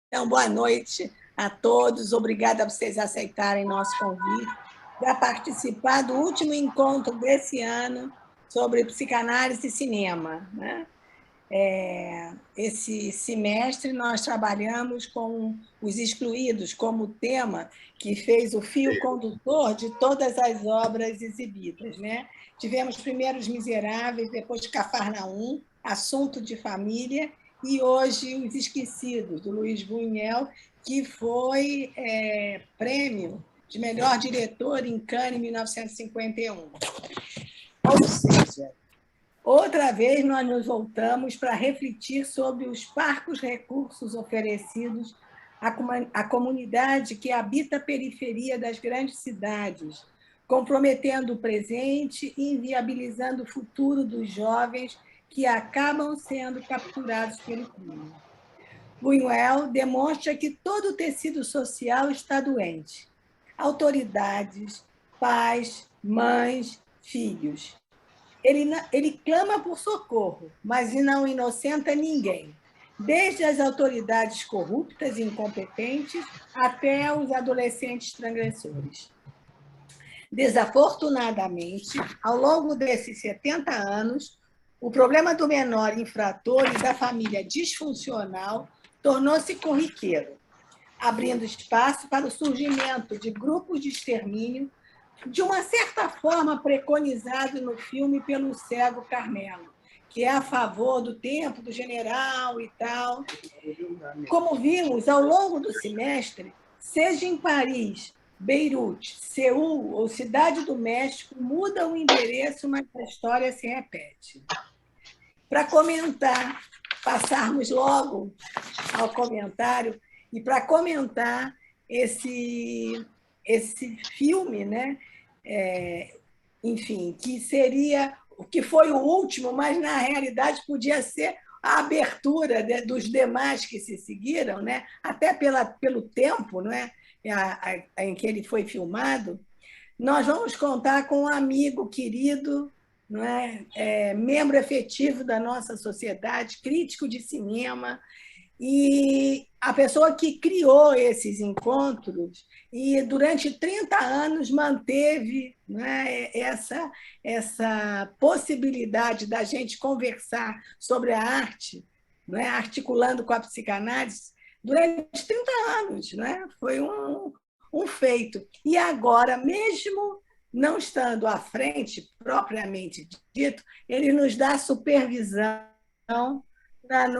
Então, boa noite a todos. Obrigada por vocês aceitarem nosso convite para participar do último encontro desse ano sobre psicanálise e cinema, né? Esse semestre nós trabalhamos com os excluídos como tema que fez o fio condutor de todas as obras exibidas, né? Tivemos primeiro Os Miseráveis, depois Cafarnaum, Assunto de Família, e hoje Os Esquecidos, do Luiz Buñuel, que foi prêmio de melhor diretor em Cannes, em 1951. Ou seja, outra vez nós nos voltamos para refletir sobre os parcos recursos oferecidos à comunidade que habita a periferia das grandes cidades, comprometendo o presente e inviabilizando o futuro dos jovens que acabam sendo capturados pelo crime. Buñuel demonstra que todo o tecido social está doente. Autoridades, pais, mães, filhos. Ele clama por socorro, mas não inocenta ninguém, desde as autoridades corruptas e incompetentes até os adolescentes transgressores. Desafortunadamente, ao longo desses 70 anos, o problema do menor infrator e da família disfuncional tornou-se corriqueiro, abrindo espaço para o surgimento de grupos de extermínio, de uma certa forma preconizado no filme pelo Cego Carmelo, que é a favor do tempo do general e tal. Como vimos ao longo do semestre, seja em Paris, Beirute, Seul ou Cidade do México, muda o endereço, mas a história se repete. Para comentar, passarmos logo ao comentário, e para comentar esse filme, né? Enfim, que foi o último, mas na realidade podia ser a abertura dos demais que se seguiram, né? Até pelo tempo, né? Em que ele foi filmado. Nós vamos contar com um amigo querido, não é? Membro efetivo da nossa sociedade, crítico de cinema, e a pessoa que criou esses encontros e durante 30 anos manteve, né, essa possibilidade da gente conversar sobre a arte, né, articulando com a psicanálise, durante 30 anos. Né? Foi um feito. E agora, mesmo não estando à frente, propriamente dito, ele nos dá supervisão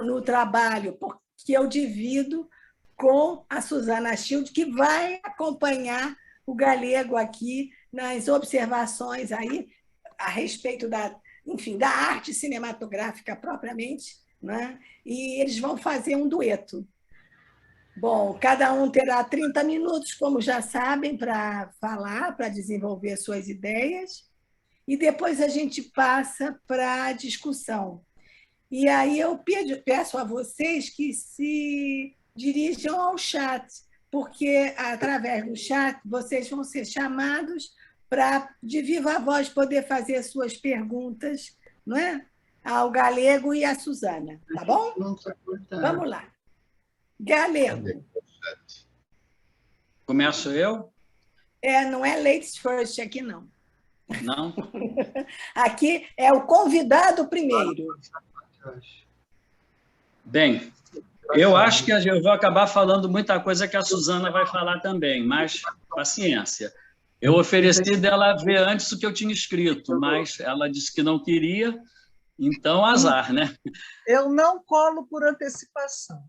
no trabalho, que eu divido com a Susana Schild, que vai acompanhar o Galego aqui nas observações aí a respeito enfim, da arte cinematográfica propriamente, né? E eles vão fazer um dueto. Bom, cada um terá 30 minutos, como já sabem, para falar, para desenvolver suas ideias, e depois a gente passa para a discussão. E aí eu peço a vocês que se dirijam ao chat, porque através do chat vocês vão ser chamados para, de viva voz, poder fazer suas perguntas, não é? Ao Galego e à Susana, tá bom? Vamos lá. Galego. Começo eu? Não é ladies first aqui, não. Não? Aqui é o convidado primeiro. Bem, eu acho que eu vou acabar falando muita coisa que a Susana vai falar também, mas paciência. Eu ofereci dela ver antes o que eu tinha escrito, mas ela disse que não queria, então azar, né? Eu não colo por antecipação.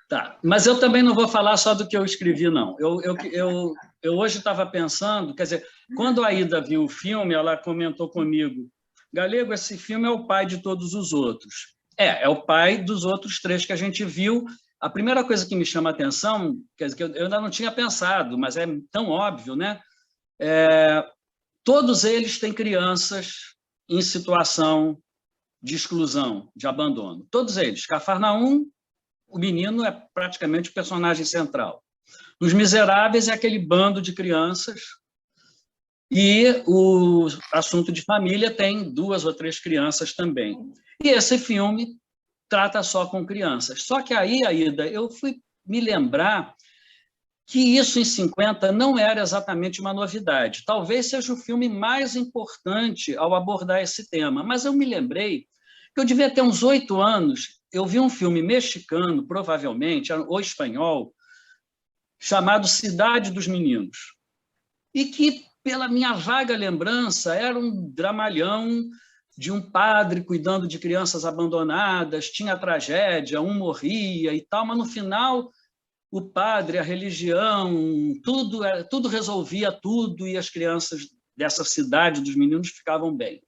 Tá, mas eu também não vou falar só do que eu escrevi, não. Eu hoje estava pensando, quer dizer, quando a Ida viu o filme, ela comentou comigo, Galego, esse filme é o pai de todos os outros. É o pai dos outros 3 que a gente viu. A primeira coisa que me chama a atenção, quer dizer, que eu ainda não tinha pensado, mas é tão óbvio, né? Todos eles têm crianças em situação de exclusão, de abandono. Todos eles. Cafarnaum, o menino é praticamente o personagem central. Os Miseráveis é aquele bando de crianças, e o Assunto de Família tem 2 ou 3 crianças também. E esse filme trata só com crianças. Só que aí, Aida, eu fui me lembrar que isso, em 50, não era exatamente uma novidade. Talvez seja o filme mais importante ao abordar esse tema. Mas eu me lembrei que eu devia ter uns 8 anos, eu vi um filme mexicano, provavelmente, ou espanhol, chamado Cidade dos Meninos, e que, pela minha vaga lembrança, era um dramalhão de um padre cuidando de crianças abandonadas, tinha tragédia, um morria e tal, mas no final o padre, a religião, tudo resolvia tudo e as crianças dessa cidade dos meninos ficavam bem.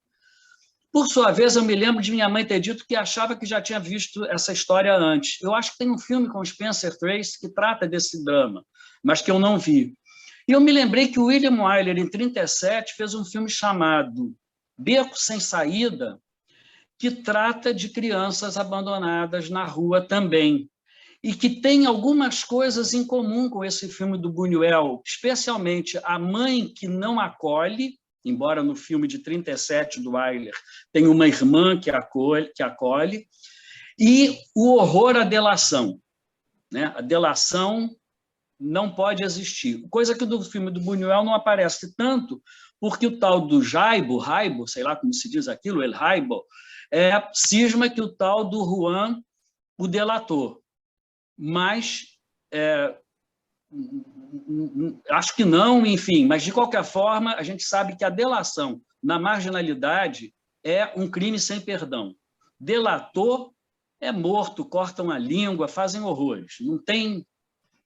Por sua vez, eu me lembro de minha mãe ter dito que achava que já tinha visto essa história antes. Eu acho que tem um filme com Spencer Tracy que trata desse drama, mas que eu não vi. E eu me lembrei que o William Wyler, em 1937, fez um filme chamado Beco Sem Saída, que trata de crianças abandonadas na rua também, e que tem algumas coisas em comum com esse filme do Buñuel, especialmente a mãe que não acolhe, embora no filme de 1937 do Wyler tenha uma irmã que acolhe, e o horror à delação. Né? A delação não pode existir, coisa que no filme do Buñuel não aparece tanto, porque o tal do Jaibo, sei lá como se diz aquilo, El Jaibo, cisma que o tal do Juan o delator. Mas acho que não, enfim, mas de qualquer forma a gente sabe que a delação na marginalidade é um crime sem perdão. Delator é morto, cortam a língua, fazem horrores,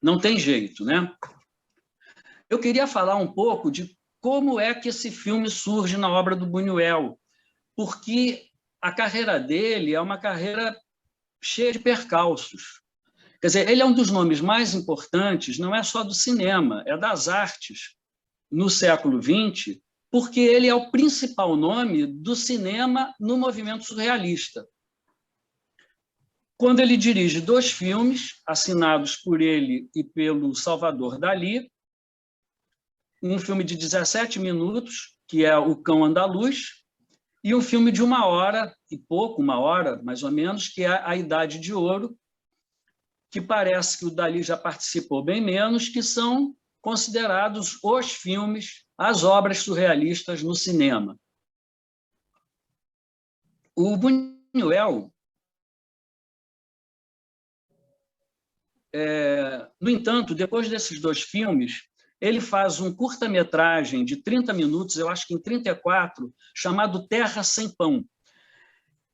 não tem jeito, né? Eu queria falar um pouco de como é que esse filme surge na obra do Buñuel, porque a carreira dele é uma carreira cheia de percalços. Quer dizer, ele é um dos nomes mais importantes, não é só do cinema, é das artes no século XX, porque ele é o principal nome do cinema no movimento surrealista. Quando ele dirige 2 filmes, assinados por ele e pelo Salvador Dalí, um filme de 17 minutos, que é O Cão Andaluz, e um filme de 1 hora e pouco, 1 hora mais ou menos, que é A Idade de Ouro, que parece que o Dalí já participou bem menos, que são considerados os filmes, as obras surrealistas no cinema. O Buñuel, no entanto, depois desses 2 filmes, ele faz um curta-metragem de 30 minutos, eu acho que em 34, chamado Terra Sem Pão,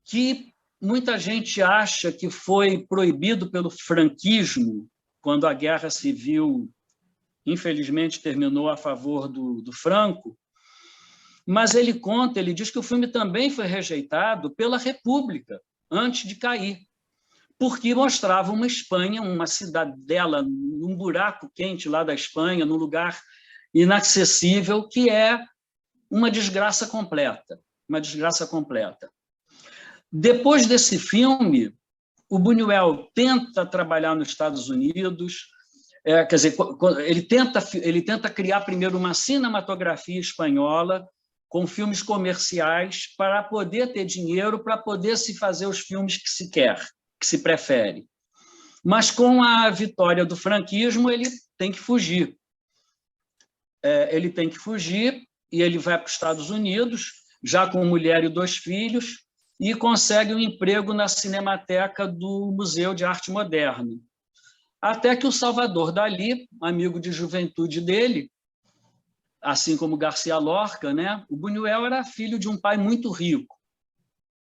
que muita gente acha que foi proibido pelo franquismo, quando a Guerra Civil, infelizmente, terminou a favor do Franco, mas ele diz que o filme também foi rejeitado pela República, antes de cair, porque mostrava uma Espanha, uma cidadela, num buraco quente lá da Espanha, num lugar inacessível, que é uma desgraça completa, Depois desse filme, o Buñuel tenta trabalhar nos Estados Unidos, quer dizer, ele tenta criar primeiro uma cinematografia espanhola com filmes comerciais para poder ter dinheiro, para poder se fazer os filmes que se quer, que se prefere. Mas com a vitória do franquismo, ele tem que fugir. E ele vai para os Estados Unidos, já com mulher e 2 filhos, e consegue um emprego na Cinemateca do Museu de Arte Moderna. Até que o Salvador Dalí, amigo de juventude dele, assim como Garcia Lorca, né? O Buñuel era filho de um pai muito rico.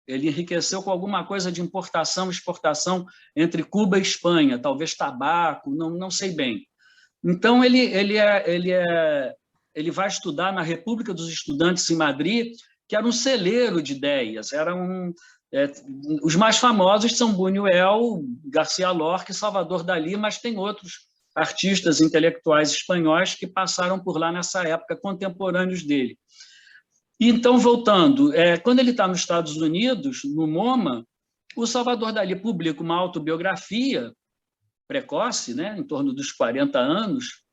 Ele enriqueceu com alguma coisa de importação e exportação entre Cuba e Espanha, talvez tabaco, não sei bem. Então, ele vai estudar na República dos Estudantes em Madrid, que era um celeiro de ideias. Os mais famosos são Buñuel, Garcia Lorca e Salvador Dalí, mas tem outros artistas intelectuais espanhóis que passaram por lá nessa época, contemporâneos dele. Então, voltando, quando ele está nos Estados Unidos, no MoMA, o Salvador Dalí publica uma autobiografia precoce, né, em torno dos 40 anos,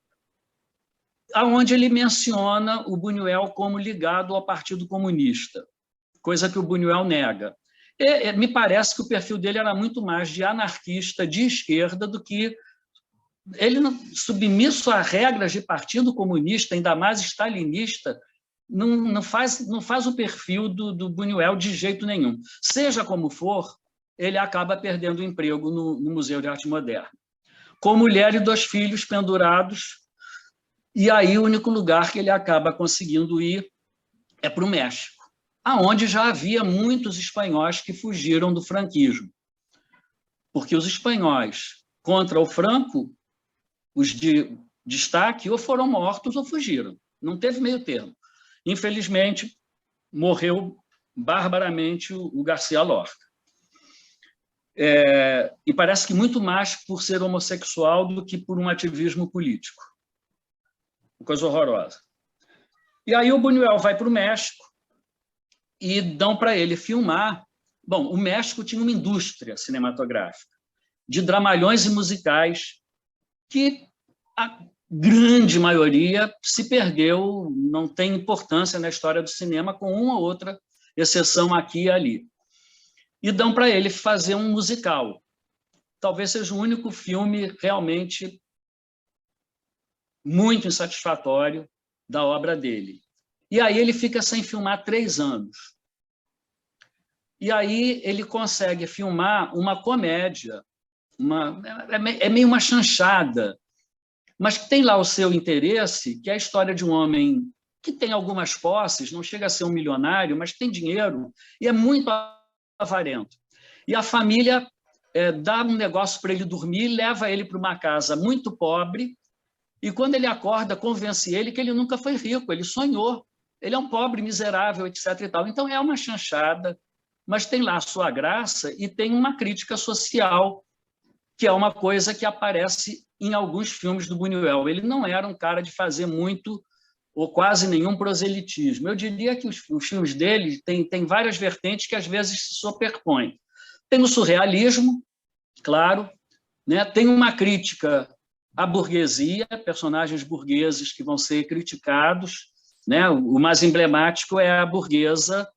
onde ele menciona o Buñuel como ligado ao Partido Comunista, coisa que o Buñuel nega. Me parece que o perfil dele era muito mais de anarquista de esquerda do que submisso a regras de partido comunista, ainda mais stalinista, não faz o perfil do Buñuel de jeito nenhum. Seja como for, ele acaba perdendo o emprego no Museu de Arte Moderna. Com mulher e 2 filhos pendurados, e aí o único lugar que ele acaba conseguindo ir é para o México, aonde já havia muitos espanhóis que fugiram do franquismo. Porque os espanhóis contra o Franco, os de destaque, ou foram mortos ou fugiram. Não teve meio termo. Infelizmente, morreu barbaramente o García Lorca. E parece que muito mais por ser homossexual do que por um ativismo político. Coisa horrorosa. E aí o Buñuel vai para o México e dão para ele filmar. Bom, o México tinha uma indústria cinematográfica de dramalhões e musicais que a grande maioria se perdeu, não tem importância na história do cinema, com uma ou outra exceção aqui e ali. E dão para ele fazer um musical. Talvez seja o único filme realmente muito insatisfatório da obra dele. E aí ele fica sem filmar 3 anos. E aí ele consegue filmar uma comédia, é meio uma chanchada, mas que tem lá o seu interesse, que é a história de um homem que tem algumas posses, não chega a ser um milionário, mas tem dinheiro e é muito avarento. E a família dá um negócio para ele dormir, leva ele para uma casa muito pobre, e quando ele acorda, convence ele que ele nunca foi rico, ele sonhou, ele é um pobre, miserável, etc. e tal. Então é uma chanchada, mas tem lá a sua graça e tem uma crítica social, que é uma coisa que aparece em alguns filmes do Buñuel. Ele não era um cara de fazer muito ou quase nenhum proselitismo. Eu diria que os filmes dele têm várias vertentes que às vezes se superpõem. Tem o surrealismo, claro, né? Tem uma crítica à burguesia, personagens burgueses que vão ser criticados, né? O mais emblemático é a burguesa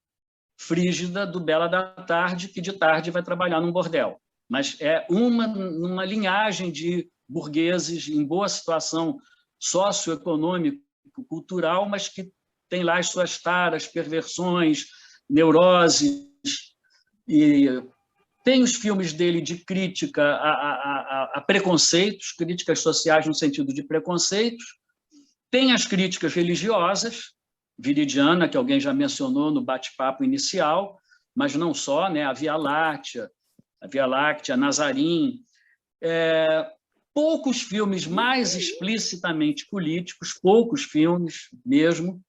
frígida do Bela da Tarde, que de tarde vai trabalhar num bordel. Mas é uma linhagem de burgueses em boa situação socioeconômica, cultural, mas que tem lá as suas taras, perversões, neuroses. E tem os filmes dele de crítica a preconceitos, críticas sociais no sentido de preconceitos. Tem as críticas religiosas, Viridiana, que alguém já mencionou no bate-papo inicial, mas não só, né? A Via Láctea, Nazarim. Poucos filmes mais explicitamente políticos, poucos filmes mesmo,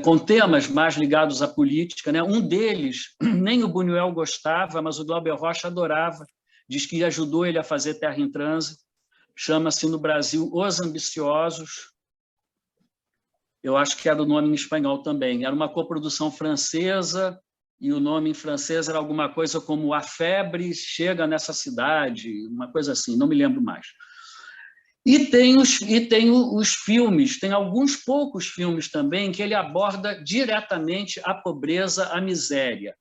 com temas mais ligados à política, né? Um deles, nem o Buñuel gostava, mas o Glauber Rocha adorava, diz que ajudou ele a fazer Terra em Trânsito, chama-se no Brasil Os Ambiciosos, eu acho que era o nome em espanhol também, era uma coprodução francesa, e o nome em francês era alguma coisa como A Febre Chega Nessa Cidade, uma coisa assim, não me lembro mais. E tem os filmes, tem alguns poucos filmes também que ele aborda diretamente a pobreza, a miséria.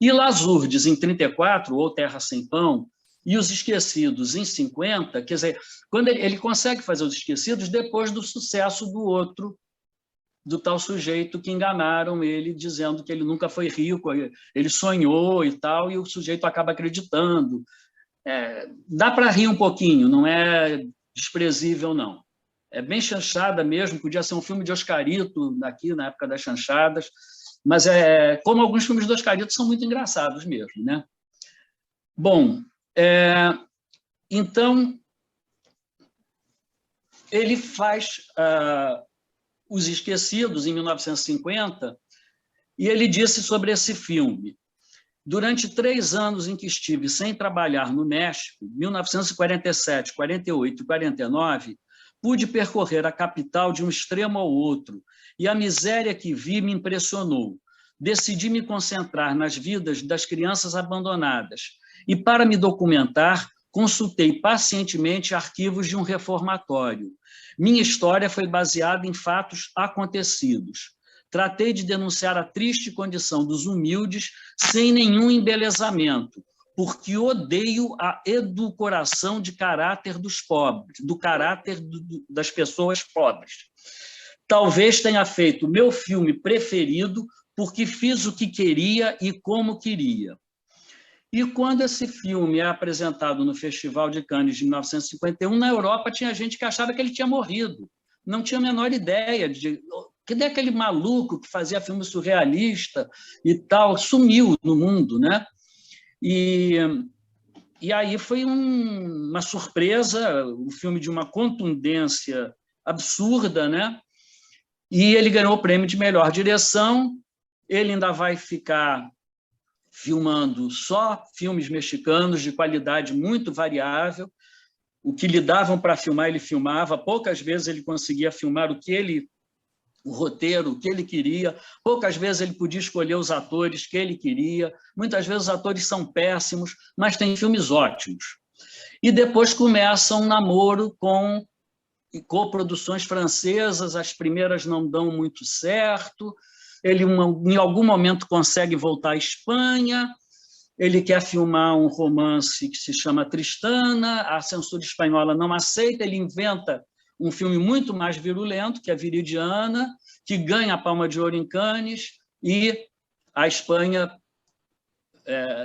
E Las Urdes, em 34, ou Terra Sem Pão, e Os Esquecidos, em 50, quer dizer, quando ele consegue fazer Os Esquecidos depois do sucesso do tal sujeito que enganaram ele, dizendo que ele nunca foi rico, ele sonhou e tal, e o sujeito acaba acreditando. Dá para rir um pouquinho, não é desprezível, não. É bem chanchada mesmo, podia ser um filme de Oscarito, aqui na época das chanchadas, mas como alguns filmes do Oscarito são muito engraçados mesmo, né? Bom, então, ele faz Os Esquecidos, em 1950, e ele disse sobre esse filme: durante 3 anos em que estive sem trabalhar no México, 1947, 48 e 49, pude percorrer a capital de um extremo ao outro, e a miséria que vi me impressionou. Decidi me concentrar nas vidas das crianças abandonadas, e para me documentar, consultei pacientemente arquivos de um reformatório. Minha história foi baseada em fatos acontecidos. Tratei de denunciar a triste condição dos humildes sem nenhum embelezamento, porque odeio a edulcoração de caráter dos pobres, do caráter das pessoas pobres. Talvez tenha feito o meu filme preferido porque fiz o que queria e como queria. E quando esse filme é apresentado no Festival de Cannes de 1951, na Europa tinha gente que achava que ele tinha morrido. Não tinha a menor ideia de... Cadê aquele maluco que fazia filme surrealista e tal? Sumiu no mundo, né? E aí foi uma surpresa, um filme de uma contundência absurda, né? E ele ganhou o prêmio de melhor direção. Ele ainda vai ficar filmando só filmes mexicanos de qualidade muito variável. O que lhe davam para filmar, ele filmava. Poucas vezes ele conseguia filmar o roteiro, o que ele queria. Poucas vezes ele podia escolher os atores que ele queria. Muitas vezes os atores são péssimos, mas tem filmes ótimos. E depois começa um namoro com coproduções francesas. As primeiras não dão muito certo. Ele, em algum momento, consegue voltar à Espanha. Ele quer filmar um romance que se chama Tristana. A censura espanhola não aceita. Ele inventa um filme muito mais virulento, que é Viridiana, que ganha a Palma de Ouro em Cannes, e a Espanha,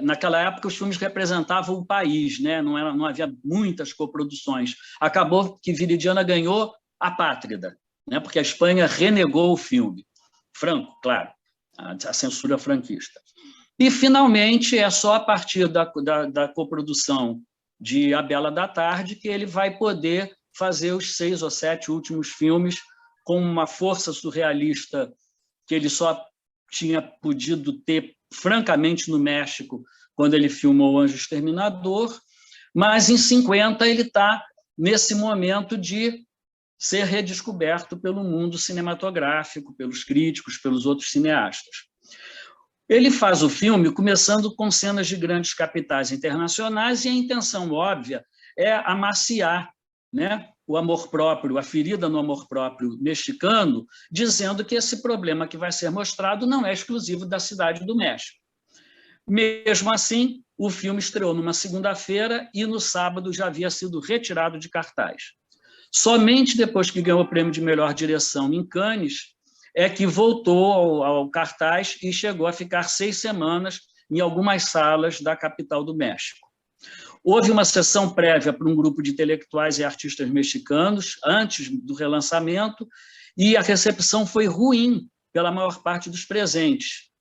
naquela época, os filmes representavam o país, né? Não havia muitas coproduções. Acabou que Viridiana ganhou a Pátrida, né? Porque a Espanha renegou o filme. Franco, claro, a censura franquista. E, finalmente, é só a partir da coprodução de A Bela da Tarde que ele vai poder fazer os 6 ou 7 últimos filmes com uma força surrealista que ele só tinha podido ter, francamente, no México, quando ele filmou O Anjo Exterminador, mas, em 50, ele está nesse momento de ser redescoberto pelo mundo cinematográfico, pelos críticos, pelos outros cineastas. Ele faz o filme começando com cenas de grandes capitais internacionais e a intenção óbvia é amaciar, né, o amor próprio, a ferida no amor próprio mexicano, dizendo que esse problema que vai ser mostrado não é exclusivo da cidade do México. Mesmo assim, o filme estreou numa segunda-feira e no sábado já havia sido retirado de cartaz. Somente depois que ganhou o prêmio de melhor direção em Cannes é que voltou ao cartaz e chegou a ficar 6 semanas em algumas salas da capital do México. Houve uma sessão prévia para um grupo de intelectuais e artistas mexicanos antes do relançamento e a recepção foi ruim pela maior parte dos presentes.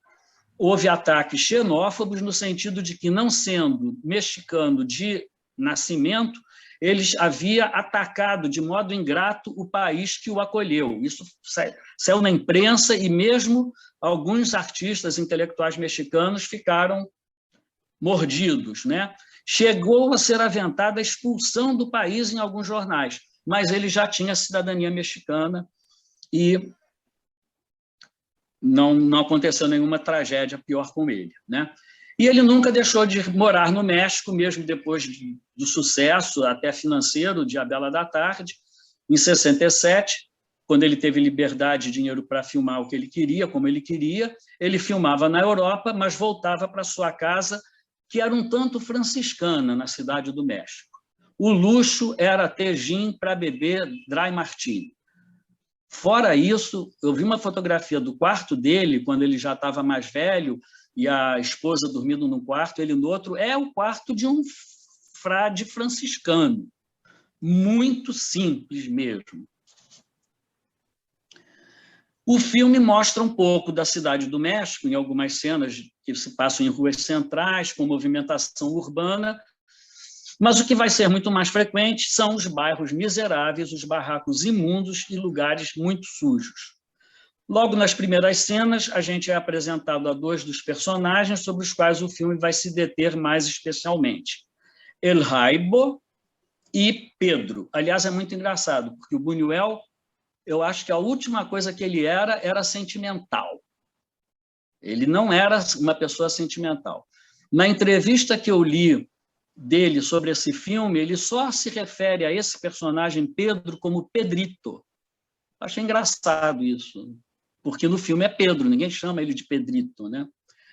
Houve ataques xenófobos no sentido de que, não sendo mexicano de nascimento, ele havia atacado de modo ingrato o país que o acolheu. Isso saiu na imprensa e mesmo alguns artistas intelectuais mexicanos ficaram mordidos, né? Chegou a ser aventada a expulsão do país em alguns jornais, mas ele já tinha cidadania mexicana e não aconteceu nenhuma tragédia pior com ele, né? E ele nunca deixou de morar no México, mesmo depois do sucesso, até financeiro, de A Bela da Tarde. Em 67, quando ele teve liberdade e dinheiro para filmar o que ele queria, como ele queria, ele filmava na Europa, mas voltava para sua casa, que era um tanto franciscana, na cidade do México. O luxo era ter gin para beber dry martini. Fora isso, eu vi uma fotografia do quarto dele, quando ele já estava mais velho, e a esposa dormindo num quarto, ele no outro. É o quarto de um frade franciscano. Muito simples mesmo. O filme mostra um pouco da cidade do México, em algumas cenas que se passam em ruas centrais, com movimentação urbana, mas o que vai ser muito mais frequente são os bairros miseráveis, os barracos imundos e lugares muito sujos. Logo nas primeiras cenas, a gente é apresentado a 2 dos personagens sobre os quais o filme vai se deter mais especialmente. El Jaibo e Pedro. Aliás, é muito engraçado, porque o Buñuel, eu acho que a última coisa que ele era sentimental. Ele não era uma pessoa sentimental. Na entrevista que eu li dele sobre esse filme, ele só se refere a esse personagem Pedro como Pedrito. Achei engraçado isso, porque no filme é Pedro, ninguém chama ele de Pedrito, né?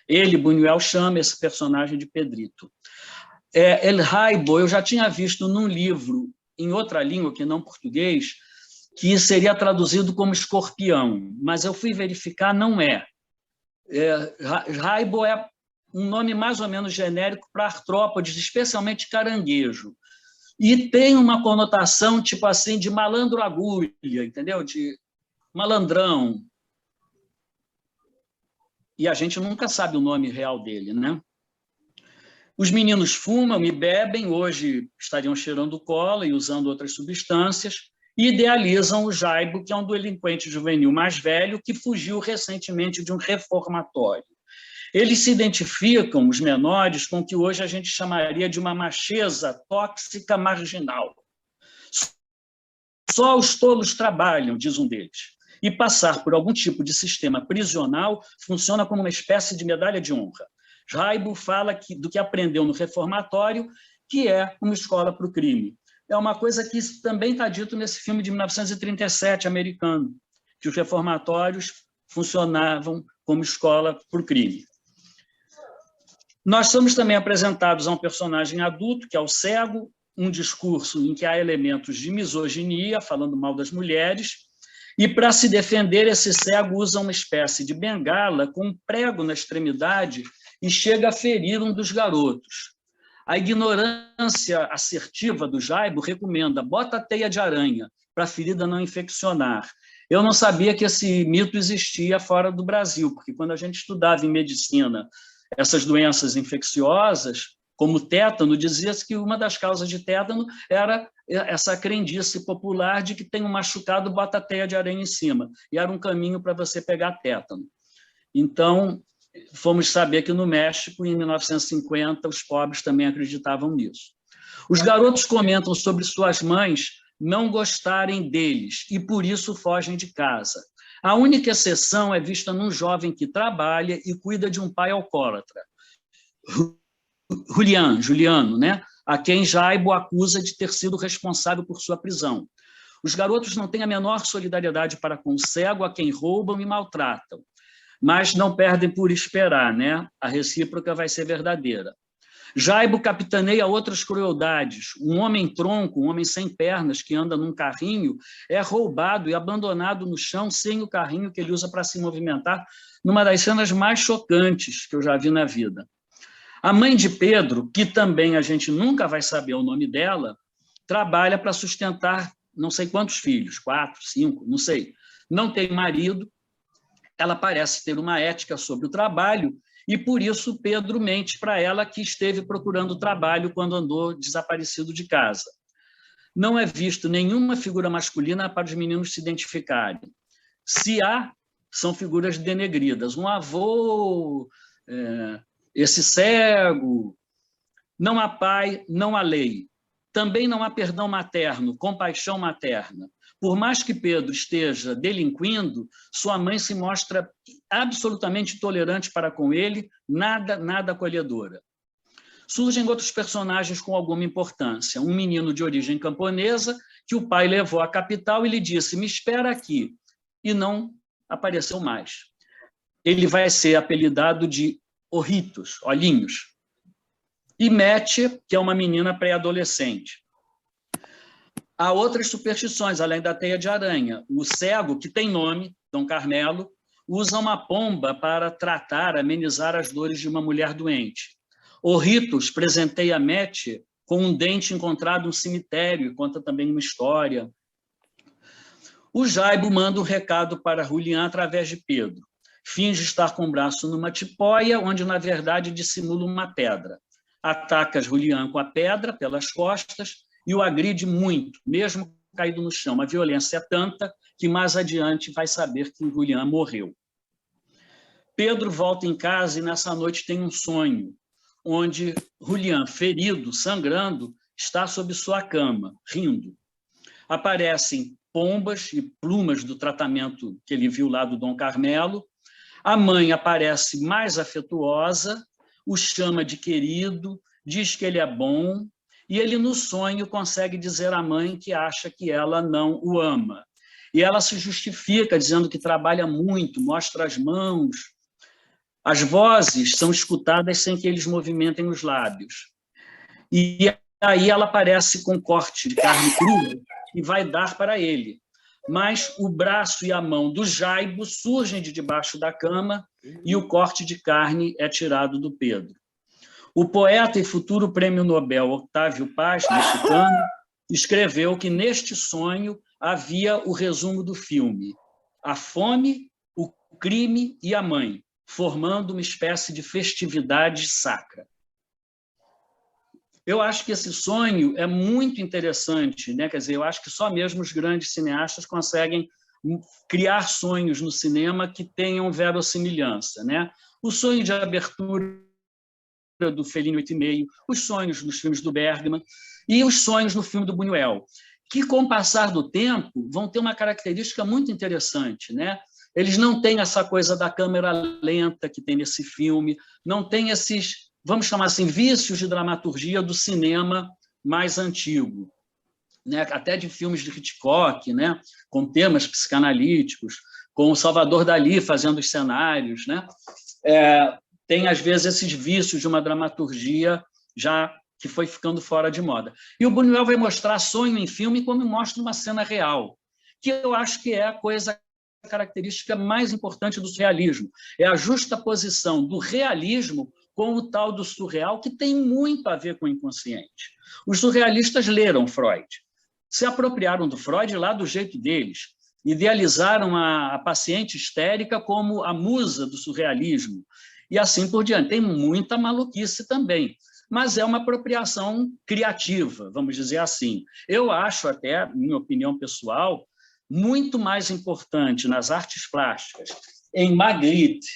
Ele, Buñuel, chama esse personagem de Pedrito. El Jaibo, eu já tinha visto num livro, em outra língua, que não português, que seria traduzido como escorpião, mas eu fui verificar, não é. Jaibo é um nome mais ou menos genérico para artrópodes, especialmente caranguejo. E tem uma conotação, tipo assim, de malandro-agulha, entendeu? De malandrão. E a gente nunca sabe o nome real dele, né? Os meninos fumam e bebem, hoje estariam cheirando cola e usando outras substâncias, e idealizam o Jaibo, que é um delinquente juvenil mais velho que fugiu recentemente de um reformatório. Eles se identificam, os menores, com o que hoje a gente chamaria de uma macheza tóxica marginal. Só os tolos trabalham, diz um deles, e passar por algum tipo de sistema prisional funciona como uma espécie de medalha de honra. Jaibo fala do que aprendeu no reformatório, que é uma escola para o crime. É uma coisa que também está dito nesse filme de 1937, americano, que os reformatórios funcionavam como escola para o crime. Nós somos também apresentados a um personagem adulto, que é o cego, um discurso em que há elementos de misoginia, falando mal das mulheres, e, para se defender, esse cego usa uma espécie de bengala com um prego na extremidade e chega a ferir um dos garotos. A ignorância assertiva do Jaibo recomenda: bota a teia de aranha para a ferida não infeccionar. Eu não sabia que esse mito existia fora do Brasil, porque quando a gente estudava em medicina essas doenças infecciosas, como tétano, dizia-se que uma das causas de tétano era essa crendice popular de que tem um machucado, bota a teia de aranha em cima, e era um caminho para você pegar tétano. Então, fomos saber que no México, em 1950, os pobres também acreditavam nisso. Os garotos comentam sobre suas mães não gostarem deles e, por isso, fogem de casa. A única exceção é vista num jovem que trabalha e cuida de um pai alcoólatra, Juliano, né? A quem Jaibo acusa de ter sido responsável por sua prisão. Os garotos não têm a menor solidariedade para com o cego, a quem roubam e maltratam, mas não perdem por esperar, né? A recíproca vai ser verdadeira. Jaibo capitaneia outras crueldades. Um homem tronco, um homem sem pernas que anda num carrinho, é roubado e abandonado no chão sem o carrinho que ele usa para se movimentar, numa das cenas mais chocantes que eu já vi na vida. A mãe de Pedro, que também a gente nunca vai saber o nome dela, trabalha para sustentar não sei quantos filhos, 4, 5, não sei. Não tem marido, ela parece ter uma ética sobre o trabalho, e por isso Pedro mente para ela que esteve procurando trabalho quando andou desaparecido de casa. Não é visto nenhuma figura masculina para os meninos se identificarem. Se há, são figuras denegridas. Um avô, esse cego. Não há pai, não há lei. Também não há perdão materno, compaixão materna. Por mais que Pedro esteja delinquindo, sua mãe se mostra absolutamente intolerante para com ele, nada acolhedora. Surgem outros personagens com alguma importância. Um menino de origem camponesa, que o pai levou à capital e lhe disse: me espera aqui, e não apareceu mais. Ele vai ser apelidado de Orritos, Olhinhos. E Mete, que é uma menina pré-adolescente. Há outras superstições, além da teia de aranha. O cego, que tem nome, Dom Carmelo, usa uma pomba para tratar, amenizar as dores de uma mulher doente. Orritos presenteia Mete com um dente encontrado no cemitério, e conta também uma história. O Jaibo manda um recado para Julián através de Pedro. Finge estar com o braço numa tipóia, onde, na verdade, dissimula uma pedra. Ataca Julián com a pedra pelas costas e o agride muito, mesmo caído no chão. A violência é tanta que mais adiante vai saber que Julián morreu. Pedro volta em casa e nessa noite tem um sonho, onde Julián, ferido, sangrando, está sob sua cama, rindo. Aparecem pombas e plumas do tratamento que ele viu lá do Dom Carmelo. A mãe aparece mais afetuosa, o chama de querido, diz que ele é bom, e ele, no sonho, consegue dizer à mãe que acha que ela não o ama. E ela se justifica, dizendo que trabalha muito, mostra as mãos. As vozes são escutadas sem que eles movimentem os lábios. E aí ela aparece com corte de carne crua e vai dar para ele. Mas o braço e a mão do Jaibo surgem de debaixo da cama e o corte de carne é tirado do Pedro. O poeta e futuro prêmio Nobel Octávio Paz, mexicano, escreveu que neste sonho havia o resumo do filme: a fome, o crime e a mãe, formando uma espécie de festividade sacra. Eu acho que esse sonho é muito interessante, né? Quer dizer, eu acho que só mesmo os grandes cineastas conseguem criar sonhos no cinema que tenham verossimilhança, né? O sonho de abertura do Fellini 8,5, os sonhos nos filmes do Bergman e os sonhos no filme do Buñuel, que, com o passar do tempo, vão ter uma característica muito interessante, né? Eles não têm essa coisa da câmera lenta que tem nesse filme, não tem esses, vamos chamar assim, vícios de dramaturgia do cinema mais antigo, né? Até de filmes de Hitchcock, né? Com temas psicanalíticos, com o Salvador Dalí fazendo os cenários, né? Tem, às vezes, esses vícios de uma dramaturgia já que foi ficando fora de moda. E o Buñuel vai mostrar sonho em filme como mostra uma cena real, que eu acho que é a coisa, a característica mais importante do surrealismo. É a justaposição do realismo com o tal do surreal, que tem muito a ver com o inconsciente. Os surrealistas leram Freud, se apropriaram do Freud lá do jeito deles, idealizaram a paciente histérica como a musa do surrealismo, e assim por diante. Tem muita maluquice também, mas é uma apropriação criativa, vamos dizer assim. Eu acho até, minha opinião pessoal, muito mais importante nas artes plásticas, em Magritte,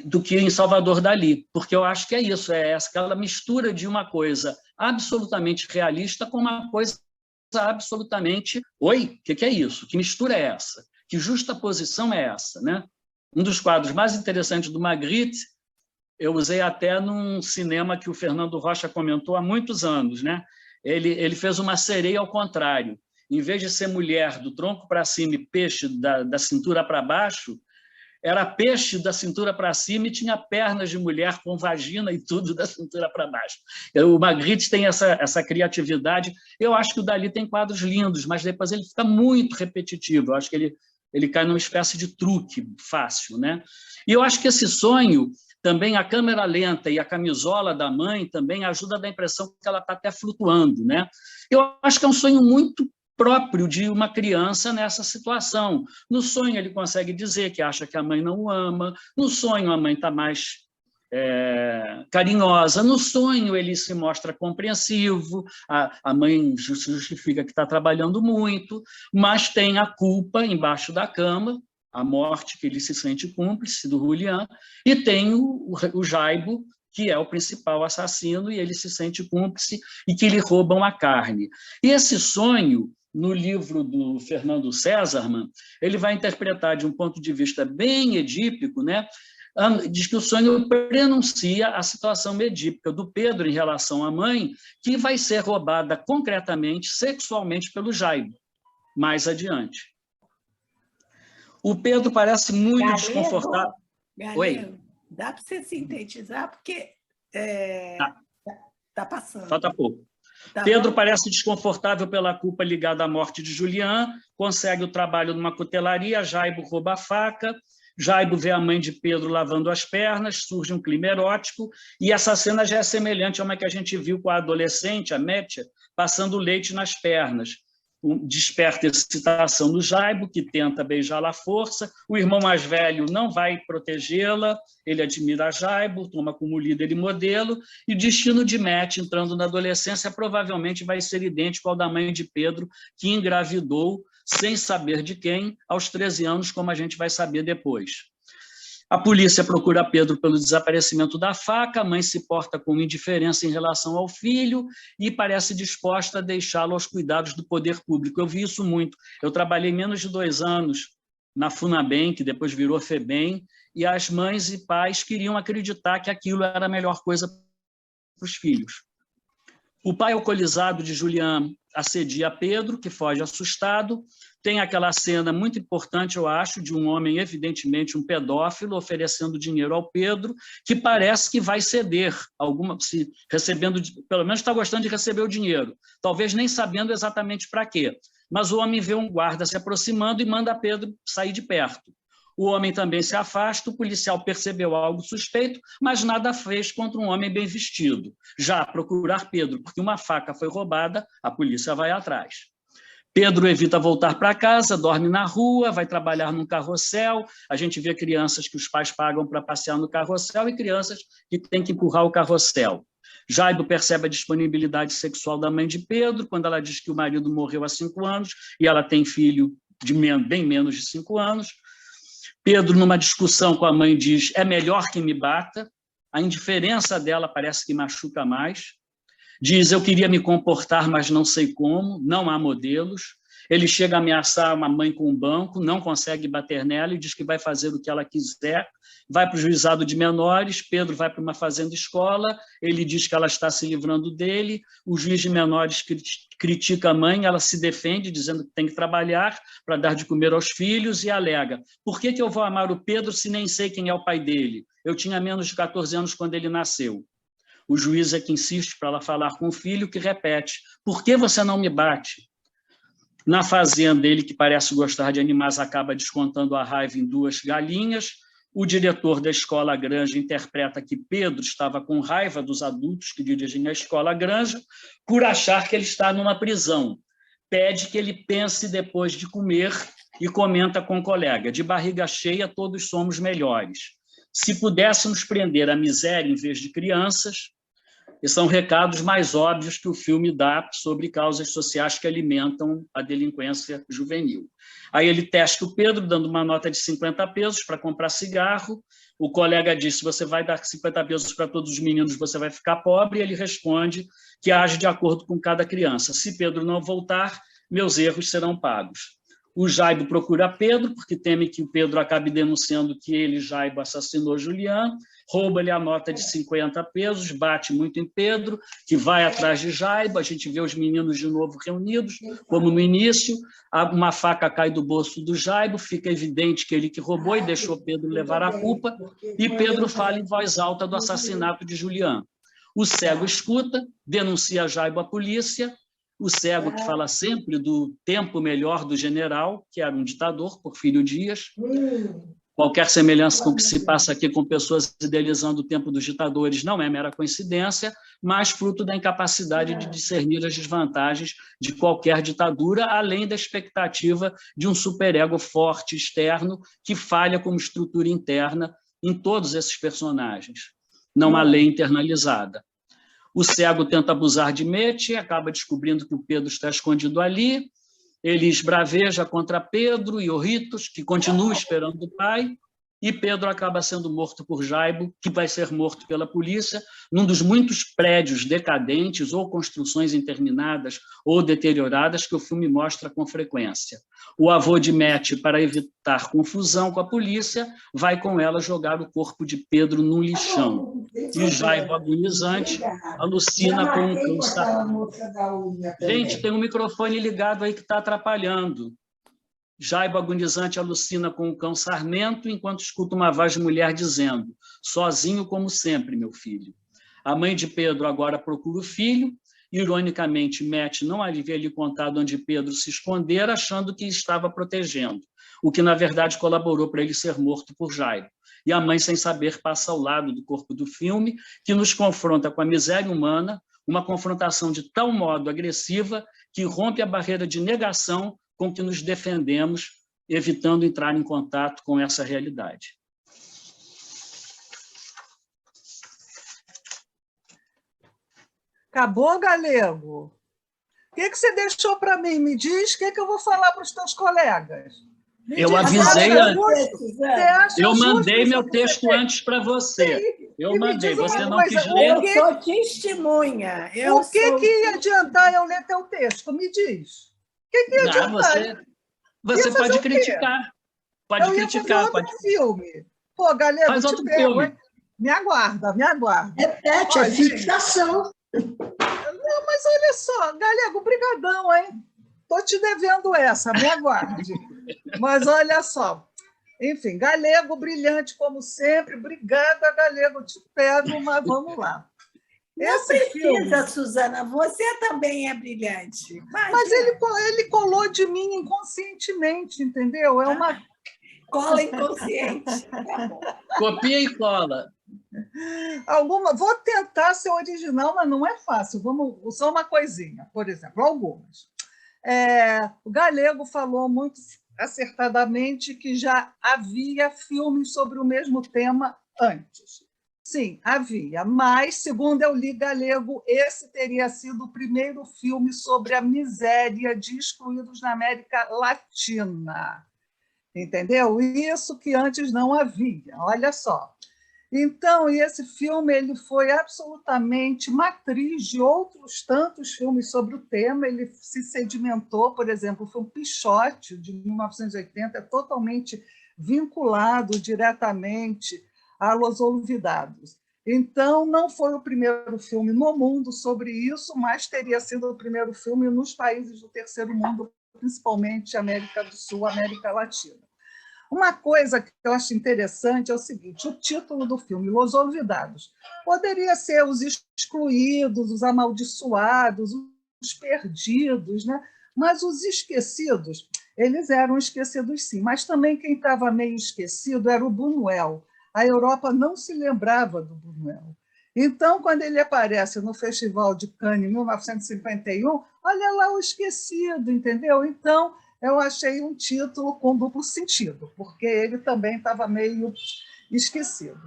do que em Salvador Dalí, porque eu acho que é isso, é aquela mistura de uma coisa absolutamente realista com uma coisa absolutamente... Oi, o que é isso? Que mistura é essa? Que justaposição é essa, né? Um dos quadros mais interessantes do Magritte, eu usei até num cinema que o Fernando Rocha comentou há muitos anos, né? Ele fez uma sereia ao contrário. Em vez de ser mulher do tronco para cima e peixe da cintura para baixo, era peixe da cintura para cima e tinha pernas de mulher com vagina e tudo da cintura para baixo. O Magritte tem essa criatividade. Eu acho que o Dalí tem quadros lindos, mas depois ele fica muito repetitivo. Eu acho que ele cai numa espécie de truque fácil, né? E eu acho que esse sonho, também a câmera lenta e a camisola da mãe também ajuda a dar a impressão que ela está até flutuando, né? Eu acho que é um sonho muito próprio de uma criança nessa situação. No sonho ele consegue dizer que acha que a mãe não o ama, no sonho a mãe está mais carinhosa, no sonho ele se mostra compreensivo, a mãe justifica que está trabalhando muito, mas tem a culpa embaixo da cama, a morte que ele se sente cúmplice do Julián, e tem o Jaibo, que é o principal assassino, e ele se sente cúmplice e que lhe roubam a carne. E esse sonho, no livro do Fernando Césarman, ele vai interpretar de um ponto de vista bem edípico, né? Diz que o sonho prenuncia a situação edípica do Pedro em relação à mãe, que vai ser roubada concretamente, sexualmente, pelo Jaibo, mais adiante. O Pedro parece muito desconfortável. Galego, Oi? dá para você sintetizar, porque tá passando. Falta pouco. Tá Pedro bom? parece desconfortável pela culpa ligada à morte de Julián, consegue o trabalho numa cutelaria, Jaibo rouba a faca, Jaibo vê a mãe de Pedro lavando as pernas, surge um clima erótico, e essa cena já é semelhante a uma que a gente viu com a adolescente, a Métia, passando leite nas pernas. Desperta excitação do Jaibo, que tenta beijá-la à força, o irmão mais velho não vai protegê-la, ele admira a Jaibo, toma como líder e modelo, e o destino de Métia, entrando na adolescência, provavelmente vai ser idêntico ao da mãe de Pedro, que engravidou, sem saber de quem, aos 13 anos, como a gente vai saber depois. A polícia procura Pedro pelo desaparecimento da faca, a mãe se porta com indiferença em relação ao filho e parece disposta a deixá-lo aos cuidados do poder público. Eu vi isso muito. Eu trabalhei menos de 2 anos na Funabem, que depois virou FEBEM, e as mães e pais queriam acreditar que aquilo era a melhor coisa para os filhos. O pai alcoolizado de Julián assedia Pedro, que foge assustado. tem aquela cena muito importante, eu acho, de um homem, evidentemente um pedófilo, oferecendo dinheiro ao Pedro, que parece que vai ceder, recebendo, pelo menos está gostando de receber o dinheiro, talvez nem sabendo exatamente para quê. Mas o homem vê um guarda se aproximando e manda Pedro sair de perto. O homem também se afasta, o policial percebeu algo suspeito, mas nada fez contra um homem bem vestido. Já procurar Pedro, porque uma faca foi roubada, a polícia vai atrás. Pedro evita voltar para casa, dorme na rua, vai trabalhar num carrossel. A gente vê crianças que os pais pagam para passear no carrossel e crianças que têm que empurrar o carrossel. Jaibo percebe a disponibilidade sexual da mãe de Pedro, quando ela diz que o marido morreu há 5 anos e ela tem filho de bem menos de 5 anos. Pedro, numa discussão com a mãe, diz: é melhor que me bata. A indiferença dela parece que machuca mais. Diz: eu queria me comportar, mas não sei como, não há modelos. Ele chega a ameaçar uma mãe com um banco, não consegue bater nela e diz que vai fazer o que ela quiser. Vai para o juizado de menores, Pedro vai para uma fazenda-escola, ele diz que ela está se livrando dele, o juiz de menores critica a mãe, ela se defende, dizendo que tem que trabalhar para dar de comer aos filhos, e alega: por que eu vou amar o Pedro se nem sei quem é o pai dele? Eu tinha menos de 14 anos quando ele nasceu. O juiz é que insiste para ela falar com o filho, que repete: por que você não me bate? Na fazenda, ele, que parece gostar de animais, acaba descontando a raiva em 2 galinhas. O diretor da escola Granja interpreta que Pedro estava com raiva dos adultos que dirigem a escola Granja por achar que ele está numa prisão. Pede que ele pense depois de comer e comenta com o colega: de barriga cheia todos somos melhores. Se pudéssemos prender a miséria em vez de crianças. E são recados mais óbvios que o filme dá sobre causas sociais que alimentam a delinquência juvenil. Aí ele testa o Pedro, dando uma nota de 50 pesos para comprar cigarro. O colega diz: se você vai dar 50 pesos para todos os meninos, você vai ficar pobre. E ele responde que age de acordo com cada criança. Se Pedro não voltar, meus erros serão pagos. O Jaibo procura Pedro, porque teme que o Pedro acabe denunciando que ele, Jaibo, assassinou Julián, rouba-lhe a nota de 50 pesos, bate muito em Pedro, que vai atrás de Jaibo. A gente vê os meninos de novo reunidos, como no início. Uma faca cai do bolso do Jaibo, fica evidente que ele que roubou e deixou Pedro levar a culpa, e Pedro fala em voz alta do assassinato de Julián. O cego escuta, denuncia Jaibo à polícia. O cego, que fala sempre do tempo melhor do general, que era um ditador, Porfírio Dias. Qualquer semelhança com o que se passa aqui com pessoas idealizando o tempo dos ditadores não é mera coincidência, mas fruto da incapacidade de discernir as desvantagens de qualquer ditadura, além da expectativa de um superego forte externo que falha como estrutura interna em todos esses personagens. Não há lei internalizada. O cego tenta abusar de Mete, acaba descobrindo que o Pedro está escondido ali. Ele esbraveja contra Pedro e Orritos, que continua esperando o pai, e Pedro acaba sendo morto por Jaibo, que vai ser morto pela polícia, num dos muitos prédios decadentes ou construções interminadas ou deterioradas que o filme mostra com frequência. O avô de Mete, para evitar confusão com a polícia, vai com ela jogar o corpo de Pedro num lixão. E Jaibo, agonizante, alucina com um cão. Gente, tem um microfone ligado aí que está atrapalhando. Jaibo, agonizante, alucina com o cão sarmento, enquanto escuta uma voz de mulher dizendo: sozinho como sempre, meu filho. A mãe de Pedro agora procura o filho. Ironicamente, Mete não havia lhe contado onde Pedro se esconder, achando que estava protegendo, o que, na verdade, colaborou para ele ser morto por Jaibo. E a mãe, sem saber, passa ao lado do corpo do filme, que nos confronta com a miséria humana, uma confrontação de tal modo agressiva que rompe a barreira de negação com que nos defendemos, evitando entrar em contato com essa realidade. Acabou, Galego? O que você deixou para mim? Me diz o que eu vou falar para os teus colegas. Eu avisei antes. Eu mandei meu texto antes para você. Eu mandei, você não quis ler. Eu sou testemunha. O que ia adiantar eu ler teu texto? Me diz. O que ia adiantar? Você pode criticar. Pode criticar. Pode filme. Pô, Galego, faz outro filme. Me aguarda. Repete, é fixação. Não, mas olha só, Galego, brigadão, hein? Estou te devendo essa, me aguarde. Mas olha só. Enfim, Galego brilhante, como sempre. Obrigada, Galego. Te pego, mas vamos lá. Não precisa, Suzana, você também é brilhante. Mas ele colou de mim inconscientemente, entendeu? É uma cola inconsciente. Tá bom. Copia e cola. Vou tentar ser original, mas não é fácil. Vamos só uma coisinha, por exemplo, algumas. O Galego falou muito acertadamente que já havia filmes sobre o mesmo tema antes. Sim, havia, mas, segundo eu li Galego, esse teria sido o primeiro filme sobre a miséria de excluídos na América Latina. Entendeu? Isso que antes não havia, olha só. Então, esse filme ele foi absolutamente matriz de outros tantos filmes sobre o tema. Ele se sedimentou, por exemplo, o filme Pichote, de 1980, é totalmente vinculado diretamente a Los Olvidados. Então, não foi o primeiro filme no mundo sobre isso, mas teria sido o primeiro filme nos países do terceiro mundo, principalmente América do Sul, América Latina. Uma coisa que eu acho interessante é o seguinte: o título do filme, Los Olvidados, poderia ser os excluídos, os amaldiçoados, os perdidos, né? Mas os esquecidos, eles eram esquecidos sim, mas também quem estava meio esquecido era o Buñuel. A Europa não se lembrava do Buñuel. Então, quando ele aparece no Festival de Cannes, em 1951, olha lá o esquecido, entendeu? Então, eu achei um título com duplo sentido, porque ele também estava meio esquecido.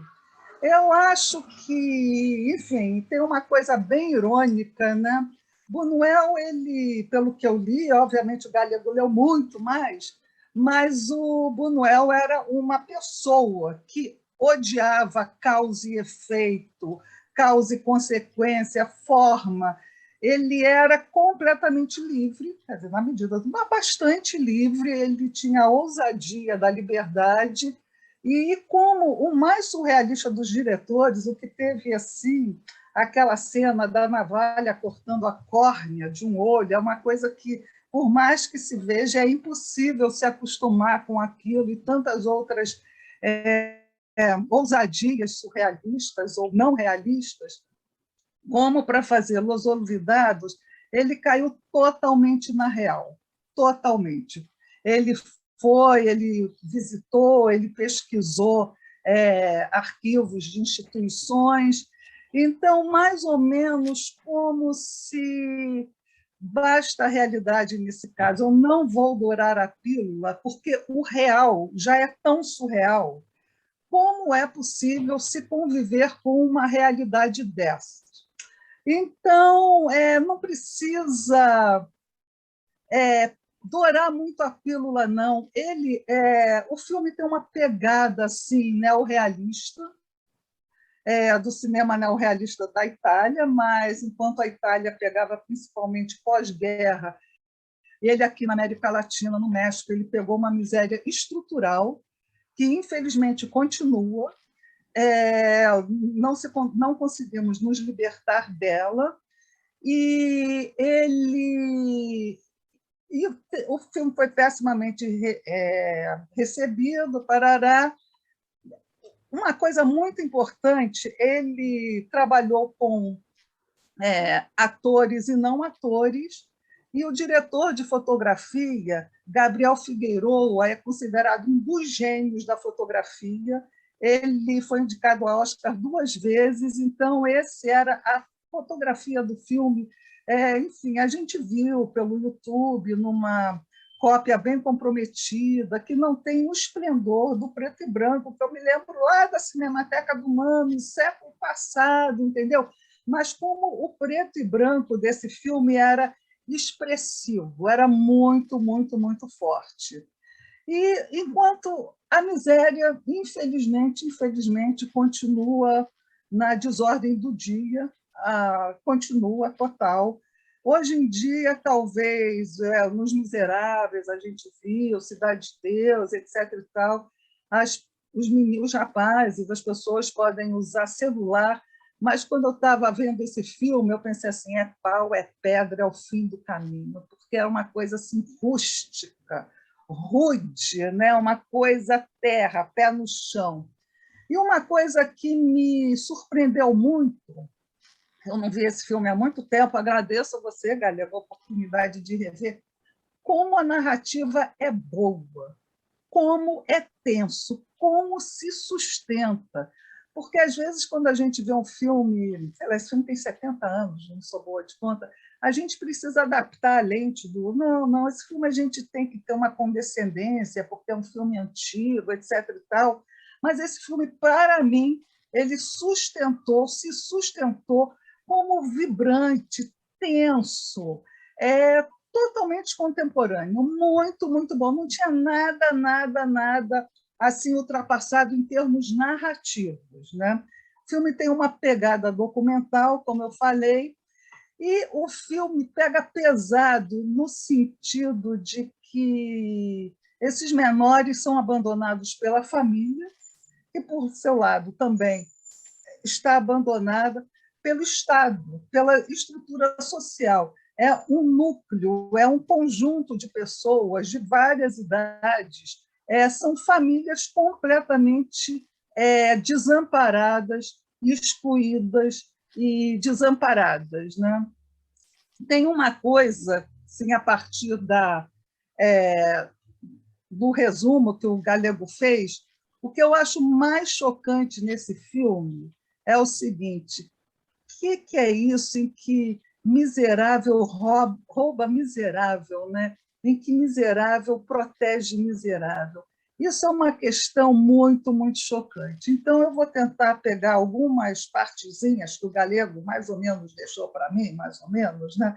Eu acho que, enfim, tem uma coisa bem irônica, né? Buñuel, ele, pelo que eu li, obviamente o Galego leu muito mais, mas o Buñuel era uma pessoa que odiava causa e efeito, causa e consequência, forma. Ele era completamente livre, quer dizer, na medida do bastante livre, ele tinha a ousadia da liberdade, e como o mais surrealista dos diretores, o que teve assim, aquela cena da navalha cortando a córnea de um olho, é uma coisa que, por mais que se veja, é impossível se acostumar com aquilo e tantas outras ousadias surrealistas ou não realistas, como para fazer Los Olvidados, ele caiu totalmente na real, totalmente. Ele visitou, ele pesquisou arquivos de instituições. Então, mais ou menos como se basta a realidade nesse caso. Eu não vou dourar a pílula, porque o real já é tão surreal. Como é possível se conviver com uma realidade dessas? Então, não precisa dourar muito a pílula, não. O filme tem uma pegada assim, neorrealista, do cinema neorrealista da Itália, mas enquanto a Itália pegava principalmente pós-guerra, ele aqui na América Latina, no México, ele pegou uma miséria estrutural que, infelizmente, continua. Não conseguimos nos libertar dela, e o filme foi pessimamente recebido. Parará. Uma coisa muito importante, ele trabalhou com atores e não atores, e o diretor de fotografia, Gabriel Figueroa, é considerado um dos gênios da fotografia. Ele foi indicado ao Oscar 2 vezes, então essa era a fotografia do filme. Enfim, a gente viu pelo YouTube, numa cópia bem comprometida, que não tem o esplendor do preto e branco, que eu me lembro lá da Cinemateca do MAMI, século passado, entendeu? Mas como o preto e branco desse filme era expressivo, era muito, muito, muito forte. E enquanto a miséria, infelizmente, continua na desordem do dia, continua total. Hoje em dia, talvez, nos Miseráveis, a gente viu Cidade de Deus, etc. e tal, os rapazes, as pessoas podem usar celular mas quando eu estava vendo esse filme, eu pensei assim, é pau, é pedra, é o fim do caminho, porque é uma coisa assim rústica, rude, né? Uma coisa terra, pé no chão. E uma coisa que me surpreendeu muito, eu não vi esse filme há muito tempo, agradeço a você, Galego, a oportunidade de rever, como a narrativa é boa, como é tenso, como se sustenta. Porque, às vezes, quando a gente vê um filme, sei lá, esse filme tem 70 anos, não sou boa de conta, a gente precisa adaptar a lente do... Não, esse filme a gente tem que ter uma condescendência, porque é um filme antigo, etc. e tal. Mas esse filme, para mim, ele se sustentou como vibrante, tenso, totalmente contemporâneo, muito, muito bom. Não tinha nada assim ultrapassado em termos narrativos, né? O filme tem uma pegada documental, como eu falei, e o filme pega pesado no sentido de que esses menores são abandonados pela família e, por seu lado, também está abandonada pelo Estado, pela estrutura social. É um núcleo, é um conjunto de pessoas de várias idades, são famílias completamente desamparadas, excluídas e desamparadas, né? Tem uma coisa, assim, a partir do resumo que o Galego fez, o que eu acho mais chocante nesse filme é o seguinte: o que é isso em que miserável rouba miserável, né? Em que miserável protege miserável? Isso é uma questão muito, muito chocante. Então, eu vou tentar pegar algumas partezinhas que o Galego mais ou menos deixou para mim, mais ou menos, né?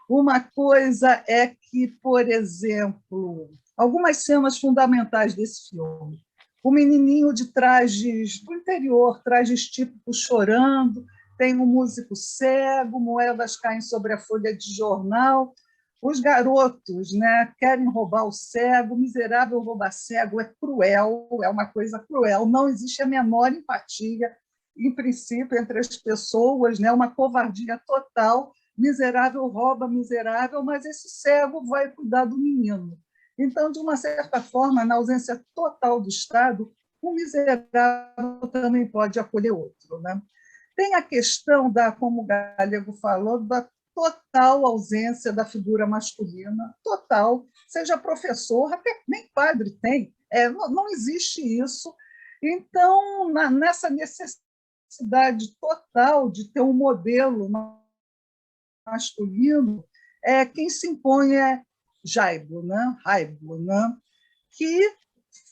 Uma coisa é que, por exemplo, algumas cenas fundamentais desse filme. O menininho de trajes do interior, trajes típicos, chorando, tem um músico cego, moedas caem sobre a folha de jornal, os garotos, né, querem roubar o cego, o miserável rouba cego, é cruel, é uma coisa cruel, não existe a menor empatia, em princípio, entre as pessoas, né, uma covardia total, miserável rouba miserável, mas esse cego vai cuidar do menino. Então, de uma certa forma, na ausência total do Estado, o miserável também pode acolher outro, né? Tem a questão como o Galego falou, da total ausência da figura masculina, total, seja professor, até nem padre tem, não existe isso. Então, nessa necessidade total de ter um modelo masculino, quem se impõe é Jaibo, né? Que,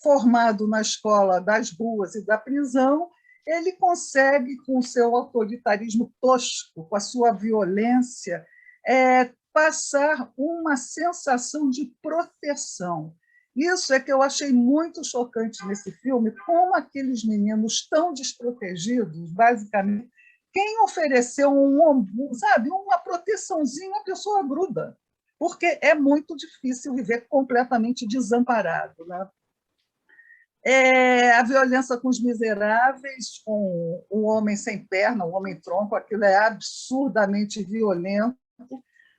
formado na escola das ruas e da prisão, ele consegue, com o seu autoritarismo tosco, com a sua violência, passar uma sensação de proteção. Isso é que eu achei muito chocante nesse filme, como aqueles meninos tão desprotegidos, basicamente, quem ofereceu uma proteçãozinha, a pessoa gruda, porque é muito difícil viver completamente desamparado, né? A violência com os miseráveis, com o homem sem perna, o homem tronco, aquilo é absurdamente violento.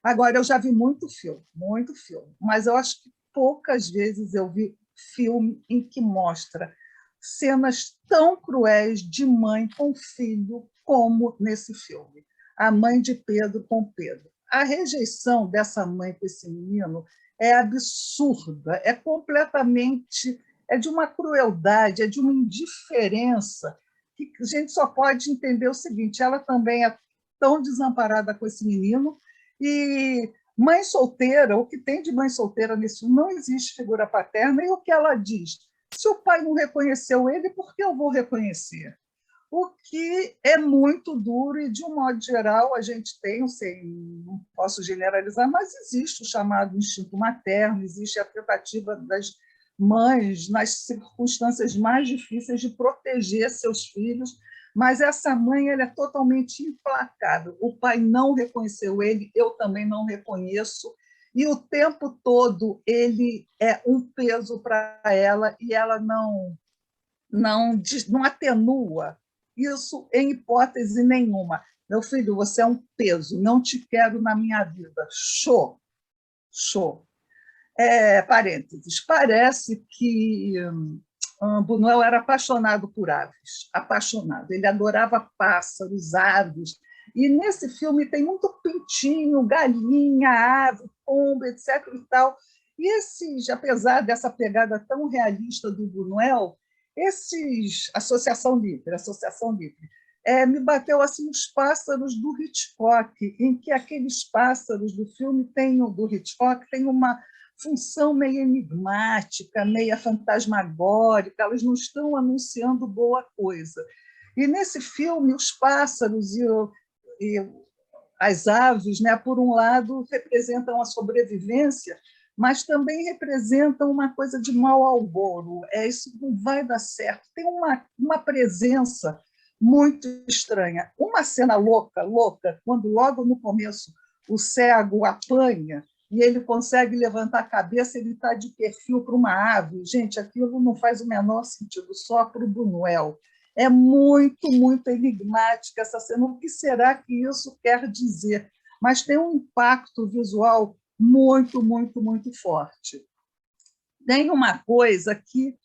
Agora, eu já vi muito filme, mas eu acho que poucas vezes eu vi filme em que mostra cenas tão cruéis de mãe com filho como nesse filme. A mãe de Pedro com Pedro. A rejeição dessa mãe com esse menino é absurda, é completamente... é de uma crueldade, é de uma indiferença, que a gente só pode entender o seguinte: ela também é tão desamparada com esse menino, e mãe solteira, o que tem de mãe solteira nisso, não existe figura paterna, e o que ela diz? Se o pai não reconheceu ele, por que eu vou reconhecer? O que é muito duro, e, de um modo geral, a gente tem, não posso generalizar, mas existe o chamado instinto materno, existe a tentativa das mães, nas circunstâncias mais difíceis, de proteger seus filhos, mas essa mãe ela é totalmente implacável. O pai não reconheceu ele, eu também não reconheço, e o tempo todo ele é um peso para ela, e ela não atenua isso em hipótese nenhuma. Meu filho, você é um peso, não te quero na minha vida. Show, show. Parênteses, parece que Buñuel era apaixonado por aves, apaixonado. Ele adorava pássaros, aves. E nesse filme tem muito pintinho, galinha, ave, pombo, etc. E tal. E apesar dessa pegada tão realista do Buñuel, Associação Livre, me bateu assim os pássaros do Hitchcock, em que aqueles pássaros do filme do Hitchcock têm uma função meio enigmática, meio fantasmagórica, elas não estão anunciando boa coisa. E nesse filme, os pássaros e as aves, né, por um lado, representam a sobrevivência, mas também representam uma coisa de mau agouro. Isso não vai dar certo. Tem uma presença muito estranha. Uma cena louca, quando logo no começo o cego apanha e ele consegue levantar a cabeça, ele está de perfil para uma ave. Gente, aquilo não faz o menor sentido, só para o Buñuel. É muito, muito enigmática essa cena. O que será que isso quer dizer? Mas tem um impacto visual muito, muito, muito forte. Tem uma coisa que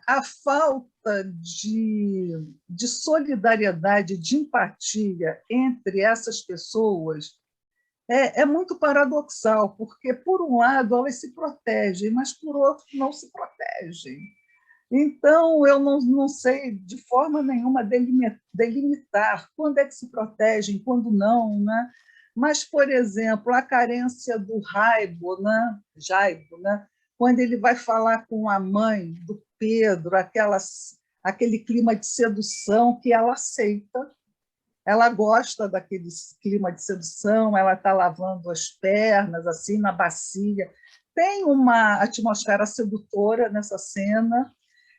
a falta de solidariedade, de empatia entre essas pessoas é muito paradoxal, porque, por um lado, elas se protegem, mas, por outro, não se protegem. Então, eu não sei, de forma nenhuma, delimitar quando é que se protegem, quando não, né? Mas, por exemplo, a carência do Jaibo, né? Quando ele vai falar com a mãe do Pedro, aquele clima de sedução que ela aceita, ela gosta daquele clima de sedução, ela está lavando as pernas assim na bacia, tem uma atmosfera sedutora nessa cena.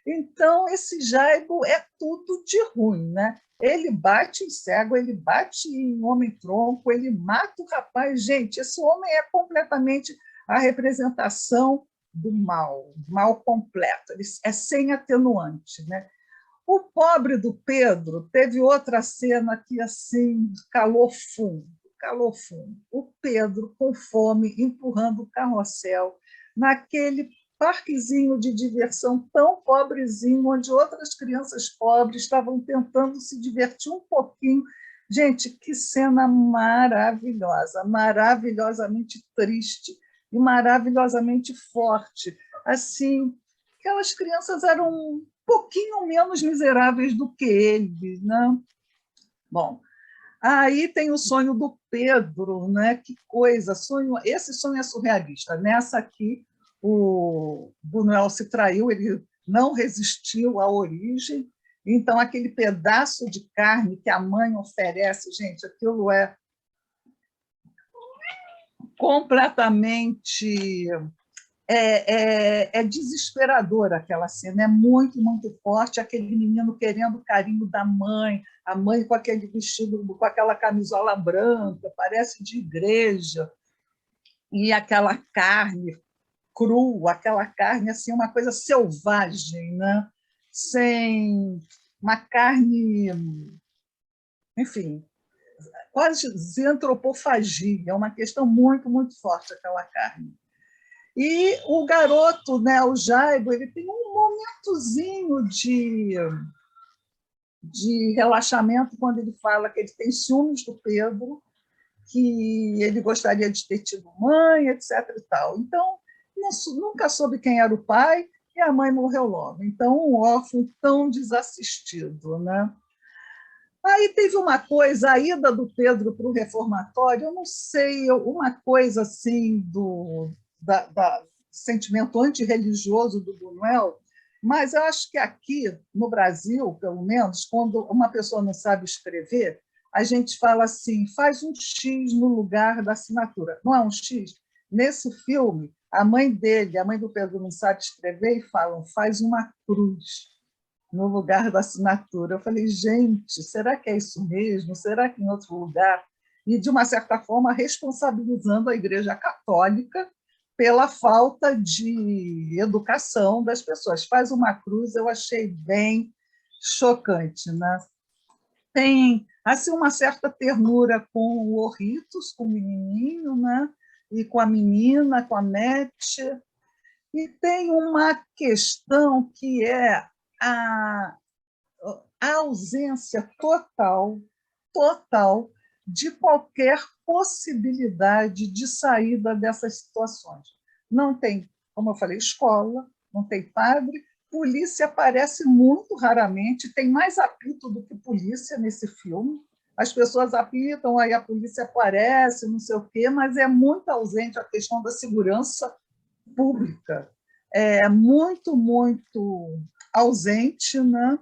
Então, esse Jaibo é tudo de ruim, né? Ele bate em cego, ele bate em homem-tronco, ele mata o rapaz. Gente, esse homem é completamente a representação do mal completo, ele é sem atenuante, né? O pobre do Pedro teve outra cena que, assim, calou fundo. O Pedro, com fome, empurrando o carrossel naquele parquezinho de diversão tão pobrezinho, onde outras crianças pobres estavam tentando se divertir um pouquinho. Gente, que cena maravilhosa, maravilhosamente triste e maravilhosamente forte. Assim, aquelas crianças eram um pouquinho menos miseráveis do que ele, né? Bom, aí tem o sonho do Pedro, né? Que coisa, esse sonho é surrealista. Nessa aqui, o Buñuel se traiu, ele não resistiu à origem, então aquele pedaço de carne que a mãe oferece, gente, aquilo é completamente desesperador aquela cena, é muito, muito forte, aquele menino querendo o carinho da mãe, a mãe com aquele vestido, com aquela camisola branca, parece de igreja, e aquela carne crua, aquela carne assim, uma coisa selvagem, né? Sem uma carne, enfim, quase antropofagia, é uma questão muito, muito forte aquela carne. E o garoto, né, o Jaibo, ele tem um momentozinho de relaxamento quando ele fala que ele tem ciúmes do Pedro, que ele gostaria de ter tido mãe, etc. E tal. Então, nunca soube quem era o pai e a mãe morreu logo. Então, um órfão tão desassistido, né? Aí teve uma coisa, a ida do Pedro para o reformatório, eu não sei, uma coisa assim do sentimento antirreligioso do Buñuel, mas eu acho que aqui, no Brasil, pelo menos, quando uma pessoa não sabe escrever, a gente fala assim, faz um X no lugar da assinatura. Não é um X? Nesse filme, a mãe dele, a mãe do Pedro, não sabe escrever e falam, faz uma cruz no lugar da assinatura. Eu falei, gente, será que é isso mesmo? Será que em outro lugar? E, de uma certa forma, responsabilizando a Igreja Católica pela falta de educação das pessoas. Faz uma cruz, eu achei bem chocante, né? Tem assim uma certa ternura com o Orritos, com o menininho, né? E com a menina, com a Mete. E tem uma questão que é a, a ausência total de qualquer possibilidade de saída dessas situações. Não tem, como eu falei, escola, não tem padre, polícia aparece muito raramente, tem mais apito do que polícia nesse filme. As pessoas apitam, aí a polícia aparece, não sei o quê, mas é muito ausente a questão da segurança pública. É muito ausente, né?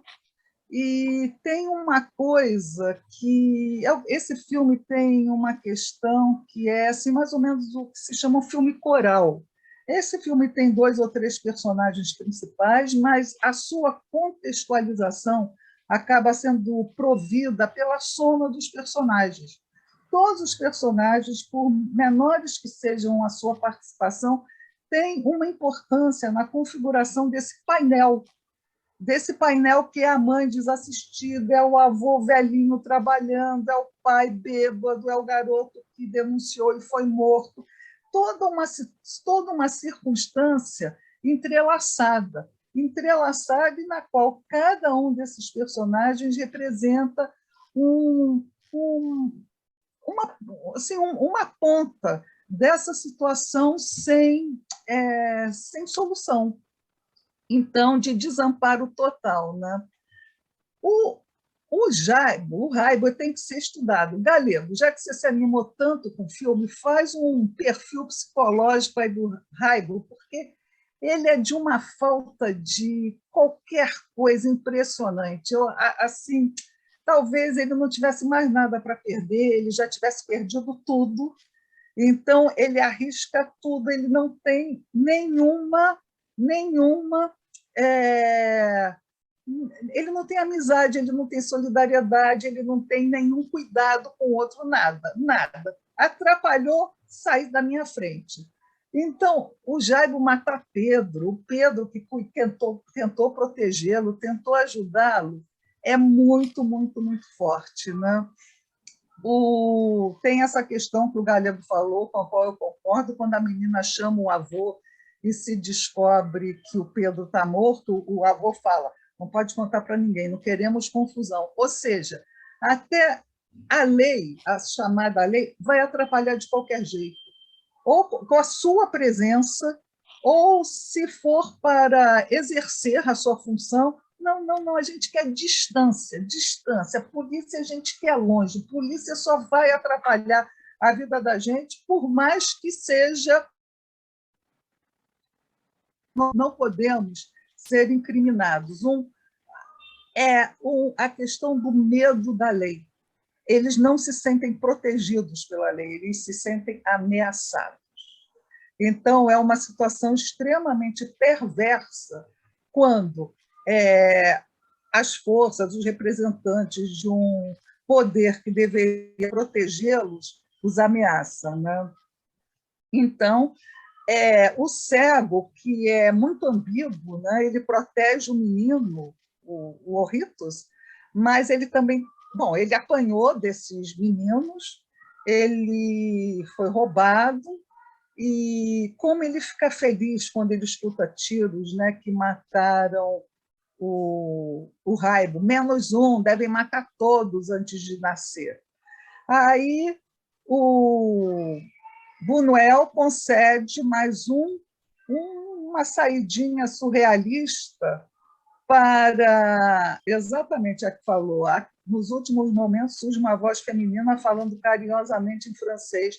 E tem uma coisa que esse filme tem uma questão que é assim, mais ou menos o que se chama um filme coral. Esse filme tem 2 ou 3 personagens principais, mas a sua contextualização acaba sendo provida pela soma dos personagens. Todos os personagens, por menores que sejam a sua participação, têm uma importância na configuração desse painel que é a mãe desassistida, é o avô velhinho trabalhando, é o pai bêbado, é o garoto que denunciou e foi morto. Toda uma circunstância entrelaçada e na qual cada um desses personagens representa uma ponta dessa situação sem solução. Então, de desamparo total, né? O Raibo tem que ser estudado. Galego, já que você se animou tanto com o filme, faz um perfil psicológico aí do Raibo, porque ele é de uma falta de qualquer coisa impressionante. Assim, talvez ele não tivesse mais nada para perder, ele já tivesse perdido tudo. Então, ele arrisca tudo, ele não tem nenhuma ele não tem amizade, ele não tem solidariedade, ele não tem nenhum cuidado com o outro, nada. Atrapalhou, sair da minha frente. Então, o Jaibo matar Pedro, o Pedro que tentou protegê-lo, tentou ajudá-lo, é muito forte, né? Tem essa questão que o Galego falou, com a qual eu concordo, quando a menina chama o avô e se descobre que o Pedro está morto, o avô fala, não pode contar para ninguém, não queremos confusão. Ou seja, até a lei, a chamada lei, vai atrapalhar de qualquer jeito. Ou com a sua presença, ou se for para exercer a sua função. Não, a gente quer distância. Polícia a gente quer longe. Polícia só vai atrapalhar a vida da gente, por mais que seja. Não podemos ser incriminados. A questão do medo da lei. Eles não se sentem protegidos pela lei, eles se sentem ameaçados. Então, é uma situação extremamente perversa quando as forças, os representantes de um poder que deveria protegê-los, os ameaçam, né? Então, o cego, que é muito ambíguo, né? Ele protege o menino, o Orritos, mas ele também... Bom, ele apanhou desses meninos, ele foi roubado, e como ele fica feliz quando ele escuta tiros, né, que mataram o Raibo, -1, devem matar todos antes de nascer. Aí o Buñuel concede mais uma saidinha surrealista para, exatamente a que falou, nos últimos momentos surge uma voz feminina falando carinhosamente em francês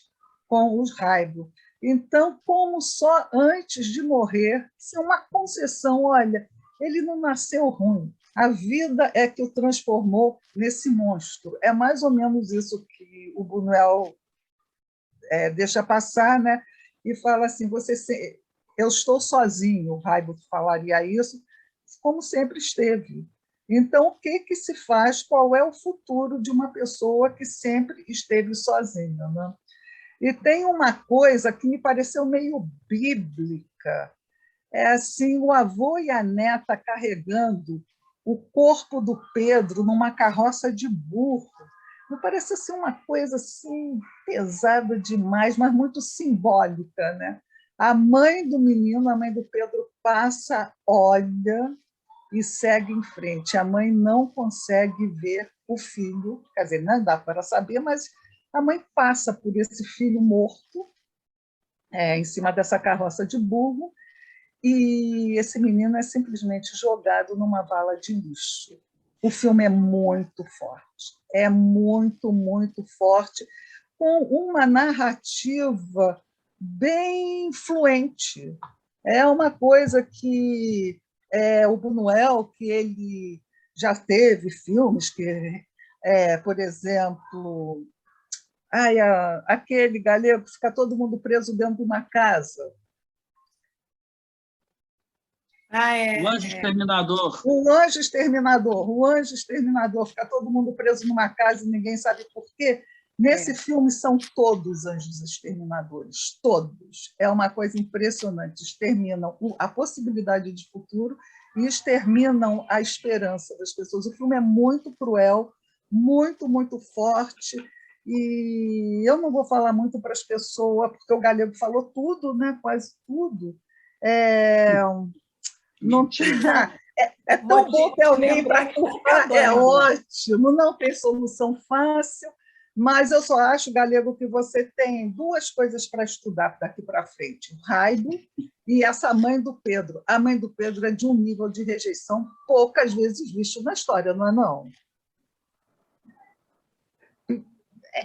com os Raibo. Então, como só antes de morrer, se uma concessão, olha, ele não nasceu ruim, a vida é que o transformou nesse monstro. É mais ou menos isso que o Buñuel deixa passar, né? E fala assim, eu estou sozinho, o Raibo falaria isso, como sempre esteve. Então, o que se faz? Qual é o futuro de uma pessoa que sempre esteve sozinha, né? E tem uma coisa que me pareceu meio bíblica, assim, o avô e a neta carregando o corpo do Pedro numa carroça de burro. Me parece assim, uma coisa assim, pesada demais, mas muito simbólica, né? A mãe do menino, a mãe do Pedro, passa, olha e segue em frente. A mãe não consegue ver o filho, quer dizer, não dá para saber, mas a mãe passa por esse filho morto, em cima dessa carroça de burro, e esse menino é simplesmente jogado numa vala de lixo. O filme é muito forte, muito forte, com uma narrativa bem fluente. É uma coisa que o Buñuel, que ele já teve filmes que, por exemplo, aquele galego que fica todo mundo preso dentro de uma casa. O Anjo Exterminador. O Anjo Exterminador. O Anjo Exterminador. Fica todo mundo preso numa casa e ninguém sabe por quê. Nesse filme são todos anjos exterminadores, todos. É uma coisa impressionante. Exterminam a possibilidade de futuro e exterminam a esperança das pessoas. O filme é muito cruel, muito forte. E eu não vou falar muito para as pessoas, porque o Galego falou tudo, né? Quase tudo. Não é tão bom ter alguém para culpar, é ótimo, não tem solução fácil, mas eu só acho, Galego, que você tem duas coisas para estudar daqui para frente: o Raido e essa mãe do Pedro. A mãe do Pedro é de um nível de rejeição poucas vezes visto na história, não é não?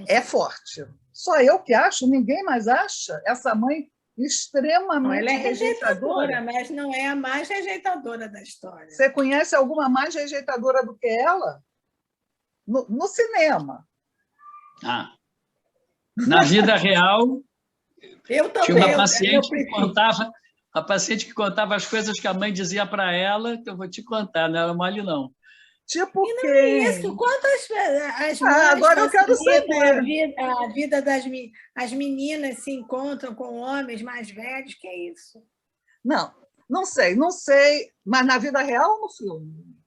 É forte. Só eu que acho, ninguém mais acha. Essa mãe extremamente ela é rejeitadora, mas não é a mais rejeitadora da história. Você conhece alguma mais rejeitadora do que ela? No cinema. Na vida real, eu também, tinha uma paciente que contava as coisas que a mãe dizia para ela, que eu vou te contar, não era mole, não. Tipo e não quem? É isso. Quantas as mães agora eu quero saber. A vida as meninas se encontram com homens mais velhos, que é isso? Não sei, mas na vida real ou no filme?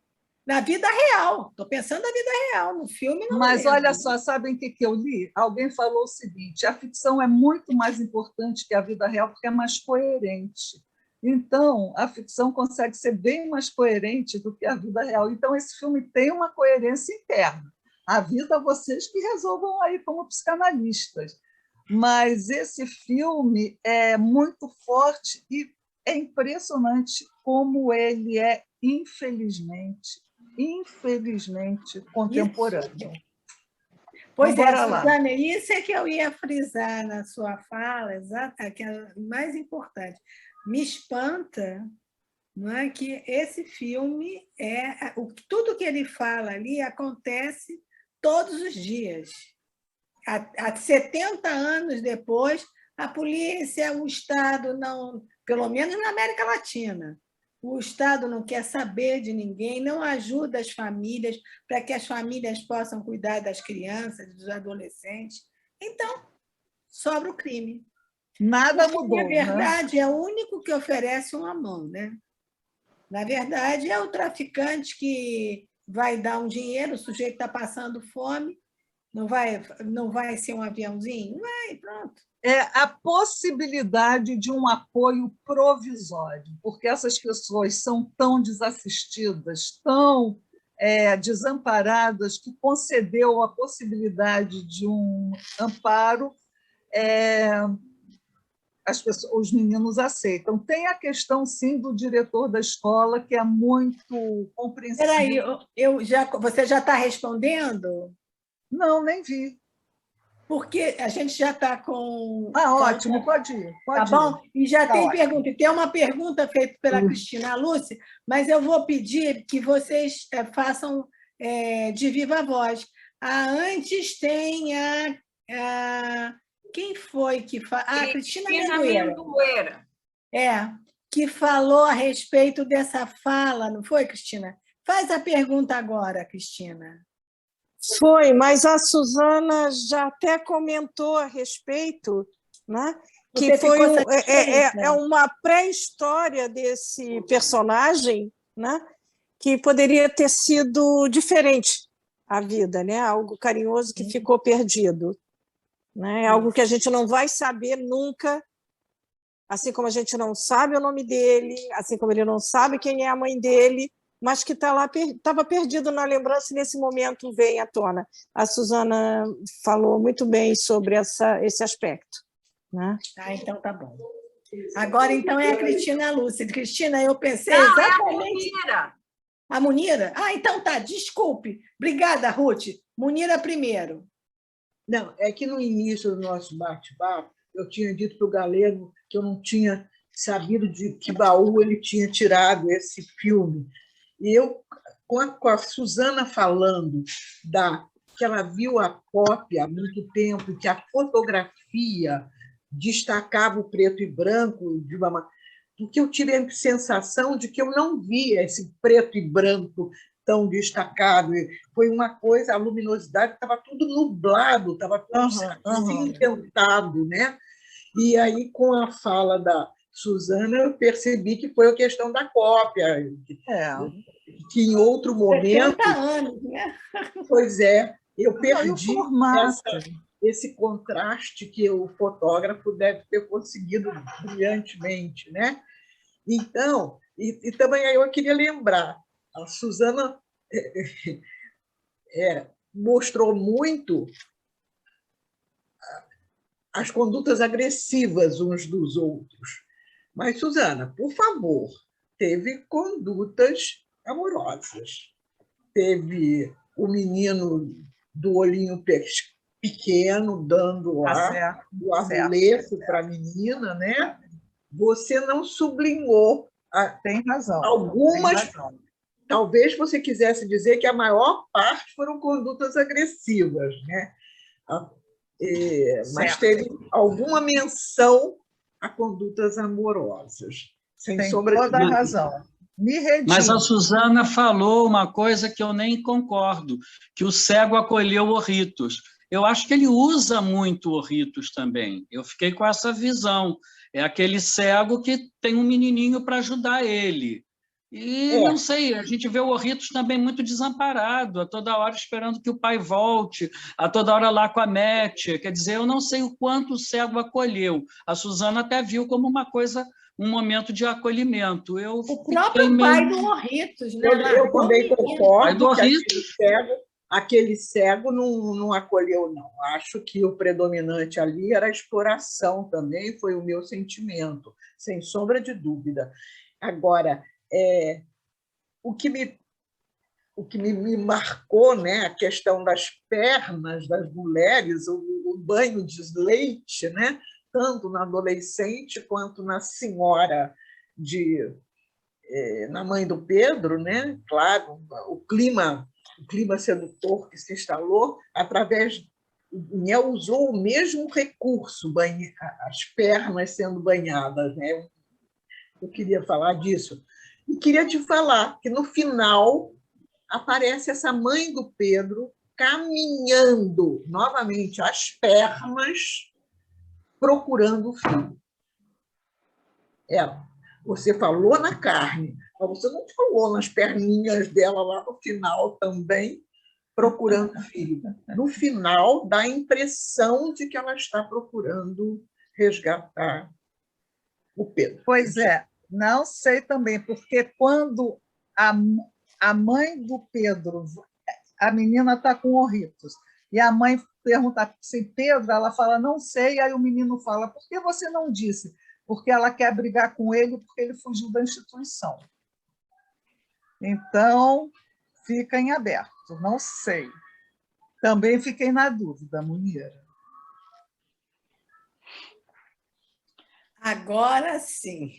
Na vida real, estou pensando na vida real, no filme não. Mas olha só, sabem o que eu li? Alguém falou o seguinte: a ficção é muito mais importante que a vida real porque é mais coerente. Então, a ficção consegue ser bem mais coerente do que a vida real. Então, esse filme tem uma coerência interna. A vida, vocês que resolvam aí como psicanalistas. Mas esse filme é muito forte e é impressionante como ele é, infelizmente, contemporâneo. Pois é, Suzana, isso é que eu ia frisar na sua fala, que é o mais importante. Me espanta, não é, que esse filme tudo que ele fala ali acontece todos os dias. Há 70 anos depois, a polícia, o Estado não, pelo menos na América Latina, o Estado não quer saber de ninguém, não ajuda as famílias para que as famílias possam cuidar das crianças, dos adolescentes. Então, sobra o crime. Nada mudou. Na verdade, é o único que oferece uma mão, né? Na verdade, é o traficante que vai dar um dinheiro, o sujeito está passando fome, não vai ser um aviãozinho? Vai, pronto. É a possibilidade de um apoio provisório, porque essas pessoas são tão desassistidas, tão desamparadas, que concedeu a possibilidade de um amparo, os meninos aceitam. Tem a questão, sim, do diretor da escola, que é muito compreensível. Espera aí, você já está respondendo? Não, nem vi. Porque a gente já está com... ótimo, pode ir. Tá bom? E já tem pergunta. E tem uma pergunta feita pela Cristina Lúcia, mas eu vou pedir que vocês façam de viva voz. Antes tem quem foi que falou? Cristina Mendoeira. Que falou a respeito dessa fala, não foi, Cristina? Faz a pergunta agora, Cristina. Foi, mas a Suzana já até comentou a respeito, né? Que foi uma pré-história desse personagem, né? que poderia ter sido diferente a vida, né? Algo carinhoso que ficou perdido, né? Algo que a gente não vai saber nunca, assim como a gente não sabe o nome dele, assim como ele não sabe quem é a mãe dele, mas que tá lá, estava perdido na lembrança e nesse momento vem à tona. A Suzana falou muito bem sobre esse aspecto, né? Então tá bom. Agora, então, é a Cristina Lúcia. Cristina, eu pensei Não, exatamente... É a Munira. A Munira? Então tá, desculpe. Obrigada, Ruth. Munira primeiro. Não, é que no início do nosso bate-papo, eu tinha dito para o Galego que eu não tinha sabido de que baú ele tinha tirado esse filme. E eu, com a Suzana falando que ela viu a cópia há muito tempo, que a fotografia destacava o preto e branco, porque eu tive a sensação de que eu não via esse preto e branco tão destacado. Foi uma coisa, a luminosidade estava tudo nublado, estava tudo inventado, né? E aí, com a fala da Suzana, eu percebi que foi a questão da cópia, que em outro momento... 70 anos, né? Pois é, eu perdi esse contraste que o fotógrafo deve ter conseguido brilhantemente, né? Então, e também eu queria lembrar, a Suzana mostrou muito as condutas agressivas uns dos outros. Mas, Suzana, por favor, teve condutas amorosas. Teve o menino do olhinho pequeno dando lá o amuleto para a menina, né? Você não sublinhou. Tem razão. Algumas. Tem razão. Talvez você quisesse dizer que a maior parte foram condutas agressivas, né? Mas teve alguma menção a condutas amorosas. Sem sombra de toda a razão. Me redimo. Mas a Suzana falou uma coisa que eu nem concordo, que o cego acolheu o ritos. Eu acho que ele usa muito o ritos também. Eu fiquei com essa visão. É aquele cego que tem um menininho para ajudar ele. E não sei, a gente vê o Orritos também muito desamparado, a toda hora esperando que o pai volte, a toda hora lá com a Métia. Quer dizer, eu não sei o quanto o cego acolheu. A Suzana até viu como uma coisa, um momento de acolhimento. O próprio pai do Orritos, né? Eu também concordo que aquele cego não acolheu, não. Acho que o predominante ali era a exploração também, foi o meu sentimento, sem sombra de dúvida. Agora, o que me marcou, né, a questão das pernas das mulheres, o banho de leite, né, tanto na adolescente quanto na senhora, na mãe do Pedro, né, claro, o clima sedutor que se instalou através... Ela usou o mesmo recurso, as pernas sendo banhadas, né? Eu queria falar disso. E queria te falar que, no final, aparece essa mãe do Pedro caminhando novamente as pernas, procurando o filho. Você falou na carne, mas você não falou nas perninhas dela lá no final também, procurando o filho. No final, dá a impressão de que ela está procurando resgatar o Pedro. Pois é. Não sei também, porque quando a mãe do Pedro, a menina está com Orritos, e a mãe pergunta se Pedro, ela fala, não sei, aí o menino fala, por que você não disse? Porque ela quer brigar com ele, porque ele fugiu da instituição. Então, fica em aberto, não sei. Também fiquei na dúvida, Munira. Agora sim.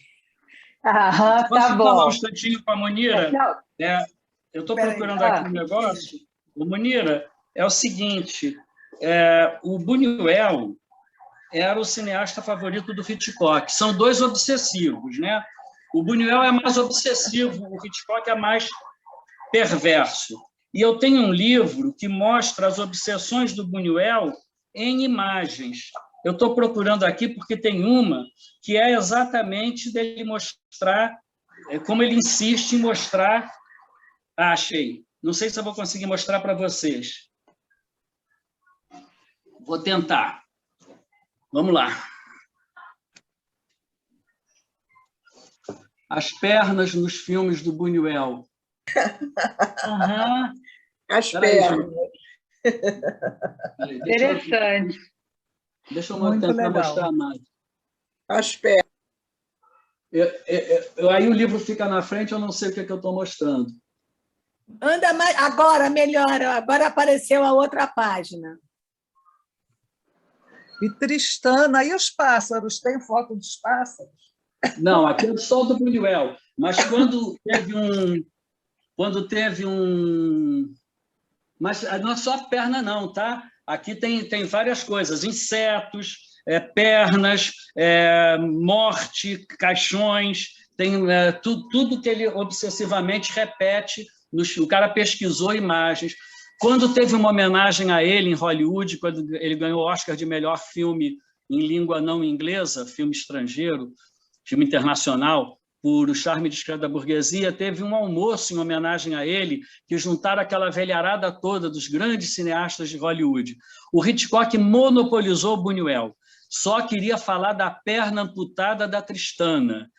Posso tá bom. falar um instantinho com a Munira? Eu estou procurando aqui um negócio. O Munira, é o seguinte, o Buñuel era o cineasta favorito do Hitchcock. São dois obsessivos, né? O Buñuel é mais obsessivo, o Hitchcock é mais perverso. E eu tenho um livro que mostra as obsessões do Buñuel em imagens. Eu estou procurando aqui porque tem uma que é exatamente dele mostrar, como ele insiste em mostrar Ah, achei. Não sei se eu vou conseguir mostrar para vocês. Vou tentar. Vamos lá. As pernas nos filmes do Buñuel. Aham. As Peraí, pernas. Peraí, Interessante. deixa eu Muito tentar legal. mostrar mais. As pernas. Aí o livro fica na frente, eu não sei o que eu estou mostrando. Anda mais. Agora, melhora. Agora apareceu a outra página. E Tristana, e os pássaros? Tem foto dos pássaros? Não, aqui é só do Buñuel. Mas quando teve um... Mas não é só perna, não, tá? Aqui tem várias coisas. Insetos, pernas, morte, caixões, tem tudo que ele obsessivamente repete. O cara pesquisou imagens. Quando teve uma homenagem a ele em Hollywood, quando ele ganhou o Oscar de melhor filme em língua não inglesa, filme estrangeiro, filme internacional, por O Charme Discreto da Burguesia, teve um almoço em homenagem a ele, que juntaram aquela velharada toda dos grandes cineastas de Hollywood. O Hitchcock monopolizou o Buñuel, só queria falar da perna amputada da Tristana.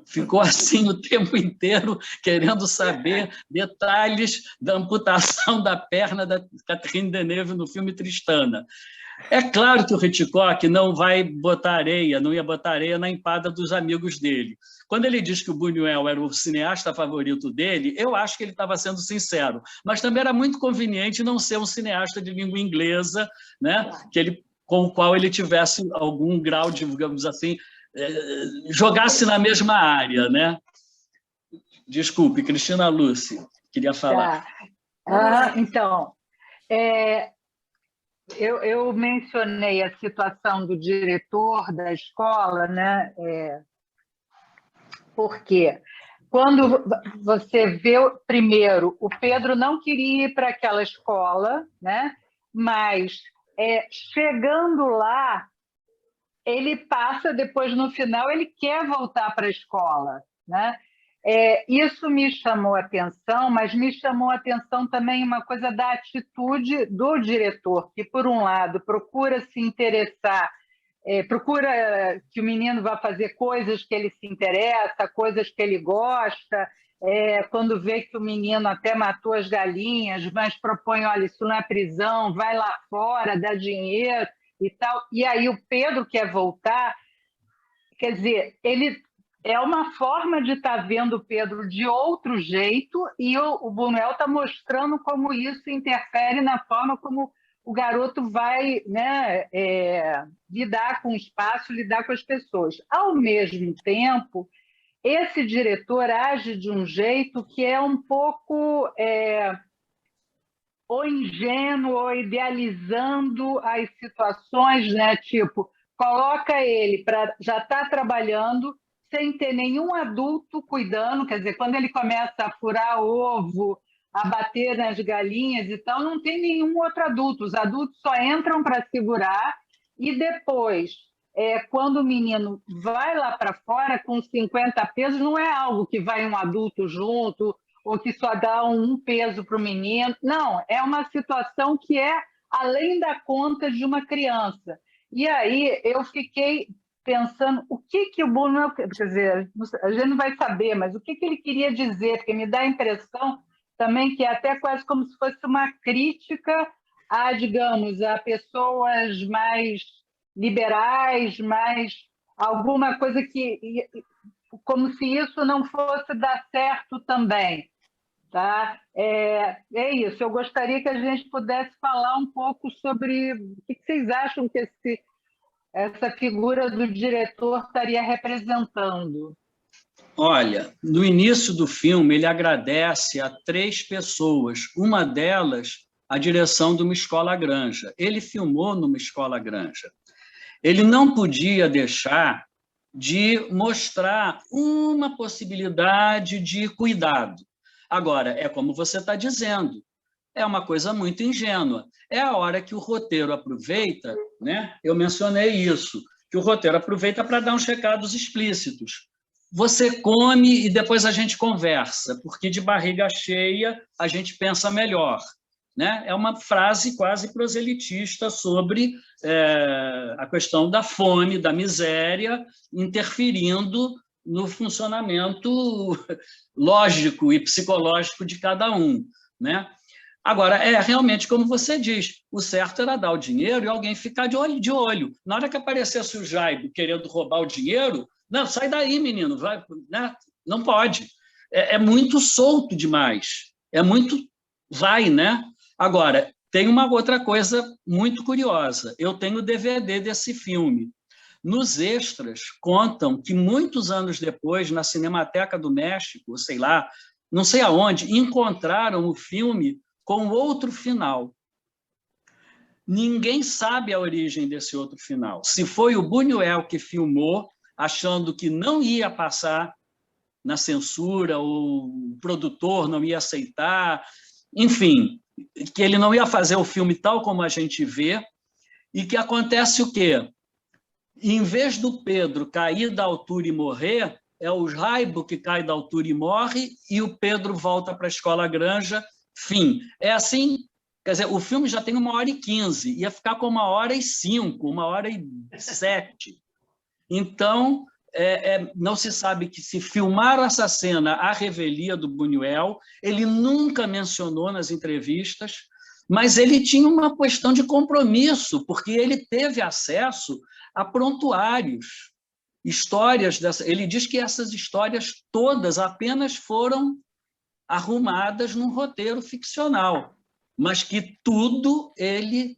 Ficou assim o tempo inteiro querendo saber detalhes da amputação da perna da Catherine Deneuve no filme Tristana. É claro que o Hitchcock não ia botar areia na empada dos amigos dele. Quando ele diz que o Buñuel era o cineasta favorito dele, eu acho que ele estava sendo sincero, mas também era muito conveniente não ser um cineasta de língua inglesa, né? Com o qual ele tivesse algum grau de, digamos assim, jogasse na mesma área, né? Desculpe, Cristina Lúcia, queria falar. Tá. Então, eu mencionei a situação do diretor da escola, né? Porque quando você vê, primeiro, o Pedro não queria ir para aquela escola, né? Mas chegando lá, ele passa, depois no final, ele quer voltar para a escola, né? Isso me chamou a atenção, mas me chamou a atenção também uma coisa da atitude do diretor, que, por um lado, procura se interessar, procura que o menino vá fazer coisas que ele se interessa, coisas que ele gosta, quando vê que o menino até matou as galinhas, mas propõe, olha, isso não é prisão, vai lá fora, dá dinheiro e tal. E aí o Pedro quer voltar, quer dizer, ele é uma forma de estar vendo o Pedro de outro jeito, e o Buñuel está mostrando como isso interfere na forma como o garoto vai, né, lidar com o espaço, lidar com as pessoas. Ao mesmo tempo, esse diretor age de um jeito que é um pouco ou ingênuo, ou idealizando as situações, né? Tipo, coloca ele para já estar trabalhando sem ter nenhum adulto cuidando, quer dizer, quando ele começa a furar ovo, a bater nas galinhas e tal, não tem nenhum outro adulto, os adultos só entram para segurar, e depois, quando o menino vai lá para fora com 50 pesos, não é algo que vai um adulto junto, ou que só dá um peso para o menino, não, é uma situação que é além da conta de uma criança. E aí eu fiquei pensando o que o Buñuel, quer dizer, a gente não vai saber, mas o que ele queria dizer, porque me dá a impressão também que é até quase como se fosse uma crítica a, digamos, a pessoas mais liberais, mais alguma coisa que, como se isso não fosse dar certo também. Tá? É isso, eu gostaria que a gente pudesse falar um pouco sobre o que vocês acham que essa figura do diretor estaria representando. Olha, no início do filme, ele agradece a 3 pessoas, uma delas a direção de uma escola granja. Ele filmou numa escola granja. Ele não podia deixar de mostrar uma possibilidade de cuidado. Agora, é como você está dizendo, é uma coisa muito ingênua. É a hora que o roteiro aproveita, né? Eu mencionei isso, que o roteiro aproveita para dar uns recados explícitos. você come e depois a gente conversa, porque de barriga cheia a gente pensa melhor. Né? É uma frase quase proselitista sobre a questão da fome, da miséria, interferindo no funcionamento lógico e psicológico de cada um. Né? Agora, realmente, como você diz, o certo era dar o dinheiro e alguém ficar de olho. Na hora que aparecesse o Jaibo querendo roubar o dinheiro, não, sai daí, menino, vai, né? Não pode. É muito solto demais. É muito vai, né? Agora, tem uma outra coisa muito curiosa. Eu tenho o DVD desse filme. Nos extras, contam que muitos anos depois, na Cinemateca do México, ou sei lá, não sei aonde, encontraram o filme com outro final. Ninguém sabe a origem desse outro final. Se foi o Buñuel que filmou, achando que não ia passar na censura, ou o produtor não ia aceitar, enfim, que ele não ia fazer o filme tal como a gente vê, e que acontece o quê? Em vez do Pedro cair da altura e morrer, é o Jaibo que cai da altura e morre, e o Pedro volta para a Escola Granja, fim. É assim, quer dizer, o filme já tem 1h15, ia ficar com 1h05, 1h07. Então, não se sabe que se filmaram essa cena à revelia do Buñuel, ele nunca mencionou nas entrevistas, mas ele tinha uma questão de compromisso, porque ele teve acesso a prontuários, histórias dessa. Ele diz que essas histórias todas apenas foram arrumadas num roteiro ficcional, mas que tudo ele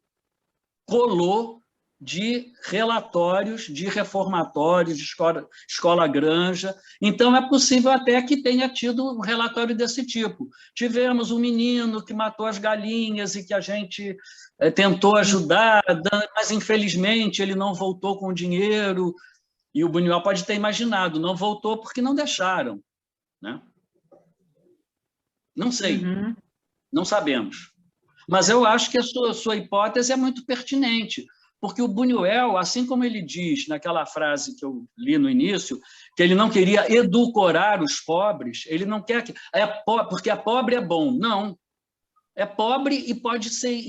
colou de relatórios, de reformatórios, de escola Granja. Então, é possível até que tenha tido um relatório desse tipo. Tivemos um menino que matou as galinhas e que a gente tentou ajudar, mas, infelizmente, ele não voltou com o dinheiro, e o Buñuel pode ter imaginado, não voltou porque não deixaram. Né? Não sei, não sabemos. Mas eu acho que a sua hipótese é muito pertinente, porque o Buñuel, assim como ele diz naquela frase que eu li no início, que ele não queria edulcorar os pobres, ele não quer que... porque pobre é bom. Não. É pobre e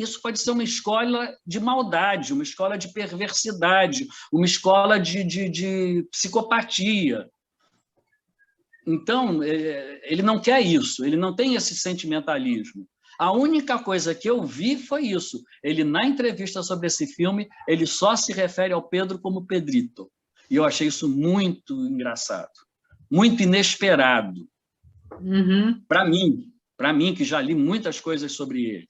isso pode ser uma escola de maldade, uma escola de perversidade, uma escola de psicopatia. Então, ele não quer isso, ele não tem esse sentimentalismo. A única coisa que eu vi foi isso. Ele, na entrevista sobre esse filme, ele só se refere ao Pedro como Pedrito. E eu achei isso muito engraçado, muito inesperado. Para mim, que já li muitas coisas sobre ele.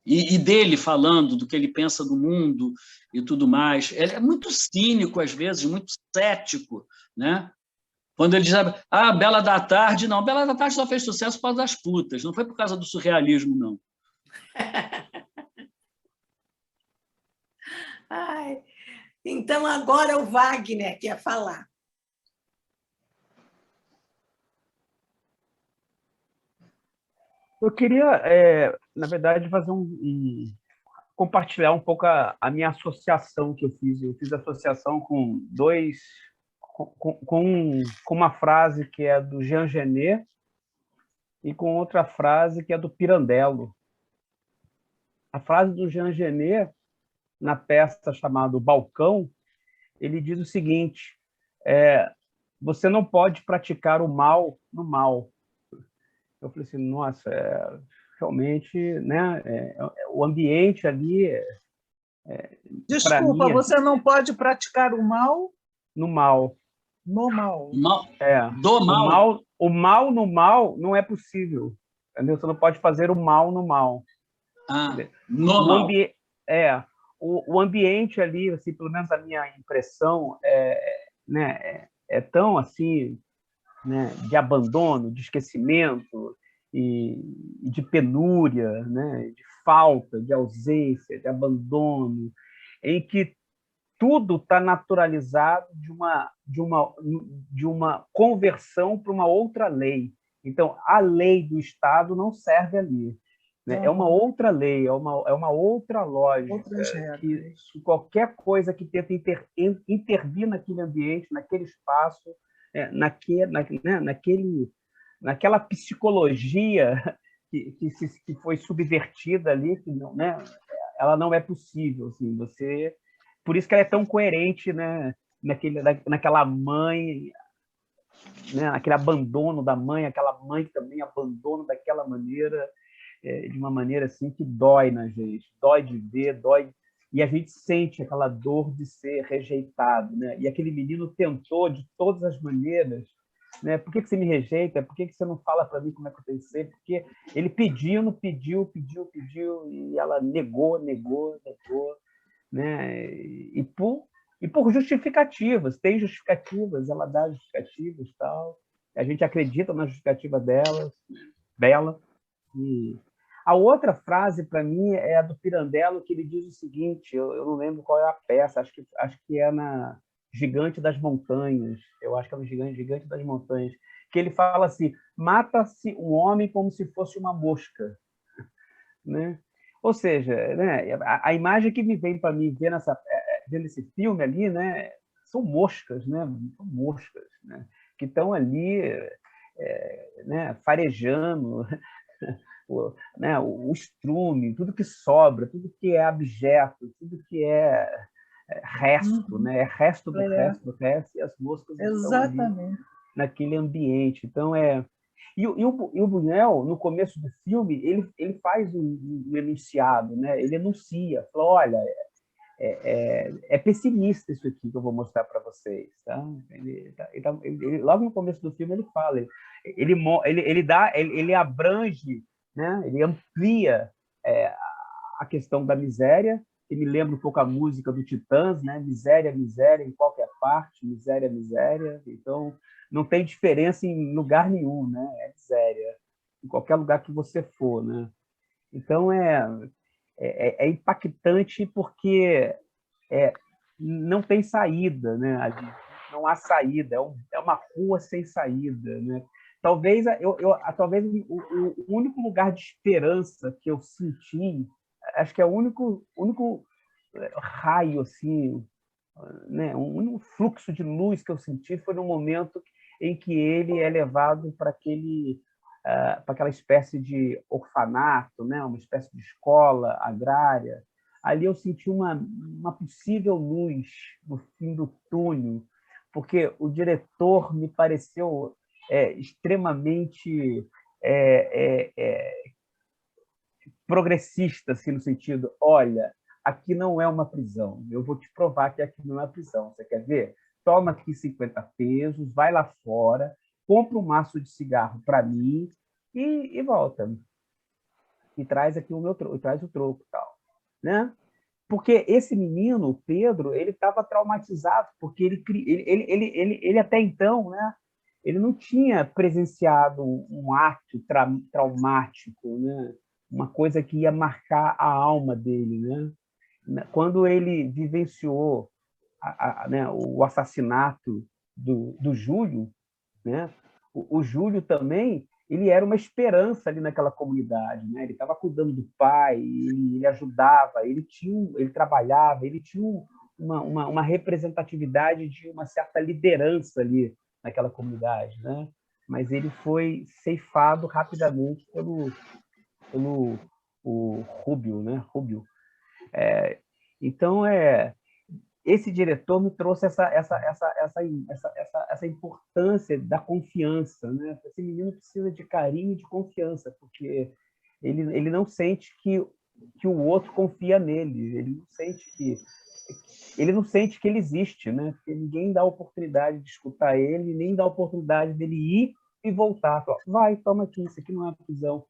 E dele falando do que ele pensa do mundo e tudo mais. Ele é muito cínico, às vezes, muito cético, né? Quando ele diz, Bela da Tarde, não, Bela da Tarde só fez sucesso por causa das putas, não foi por causa do surrealismo, não. Ai, então, agora o Wagner quer falar. Eu queria, na verdade, fazer compartilhar um pouco a minha associação que eu fiz. Eu fiz associação com uma frase que é do Jean Genet e com outra frase que é do Pirandello. A frase do Jean Genet, na peça chamada O Balcão, ele diz o seguinte: você não pode praticar o mal no mal. Eu falei assim, nossa, realmente, né, o ambiente ali... Desculpa, mim, você não pode praticar o mal? No mal. No mal. Do mal. O mal no mal não é possível. Entendeu? Você não pode fazer o mal no mal. No mal. O ambiente ali, assim, pelo menos a minha impressão, é tão assim, né, de abandono, de esquecimento e de penúria, né, de falta, de ausência, de abandono, em que tudo está naturalizado de uma conversão para uma outra lei. Então, a lei do Estado não serve ali. Né? É uma outra lei, é uma outra lógica. Que qualquer coisa que tenta intervir naquele ambiente, naquele espaço, naquela psicologia que foi subvertida ali, que não, né? Ela não é possível, assim, por isso que ela é tão coerente, né? Naquela mãe, né? Aquele abandono da mãe, aquela mãe que também abandona daquela maneira, de uma maneira assim que dói na gente, dói de ver, dói, e a gente sente aquela dor de ser rejeitado, né? E aquele menino tentou de todas as maneiras, né? Por que você me rejeita? Por que você não fala para mim como é que eu tenho que ser? Porque ele pediu, e ela negou, né? E por justificativas, tem justificativas, ela dá justificativas, tal. A gente acredita na justificativa dela. E a outra frase, para mim, é a do Pirandello, que ele diz o seguinte, eu não lembro qual é a peça, acho que é na Gigante das Montanhas, eu acho que é no Gigante das Montanhas, que ele fala assim, mata-se um homem como se fosse uma mosca, né? Ou seja, né, a imagem que me vem para mim vendo esse filme ali, né, são moscas, né? São moscas, né? Que estão ali, né, farejando o estrume, tudo que sobra, tudo que é abjeto, tudo que é resto, né? É resto do resto do resto, e as moscas estão ali naquele ambiente. Então, E o Buñuel, no começo do filme, ele faz um enunciado, né? Ele enuncia, fala, olha, é pessimista isso aqui que eu vou mostrar para vocês. Tá? Logo no começo do filme ele fala, ele abrange, né? Ele amplia a questão da miséria, que me lembra um pouco a música do Titãs, né? Miséria, miséria em qualquer parte, miséria, miséria. Então, não tem diferença em lugar nenhum, né? É miséria, em qualquer lugar que você for, né? Então, é impactante porque não tem saída, né? Não há saída, é uma rua sem saída, né? Talvez o único lugar de esperança que eu senti, acho que é o único raio assim, né? Um único fluxo de luz que eu senti foi no momento em que ele é levado para aquela espécie de orfanato, né? Uma espécie de escola agrária. Ali eu senti uma possível luz no fim do túnel, porque o diretor me pareceu extremamente progressista, assim, no sentido, olha, aqui não é uma prisão, eu vou te provar que aqui não é uma prisão, você quer ver? Toma aqui 50 pesos, vai lá fora, compra um maço de cigarro para mim e volta. E traz aqui traz o troco, tal, né? Porque esse menino, o Pedro, ele estava traumatizado, porque ele até então, né, ele não tinha presenciado um ato traumático, né, uma coisa que ia marcar a alma dele, né? Quando ele vivenciou né, o assassinato do Júlio, né, o Júlio também ele era uma esperança ali naquela comunidade, né? Ele estava cuidando do pai, ele ajudava, ele trabalhava, ele tinha uma representatividade de uma certa liderança ali naquela comunidade, né? Mas ele foi ceifado rapidamente pelo o Rubio, né? Rubio. Então, esse diretor me trouxe essa importância da confiança, né? Esse menino precisa de carinho e de confiança, porque ele não sente que o outro confia nele, ele não sente que ele existe, né? Porque ninguém dá a oportunidade de escutar ele, nem dá a oportunidade dele ir e voltar. Fala, vai, toma aqui, isso aqui não é prisão.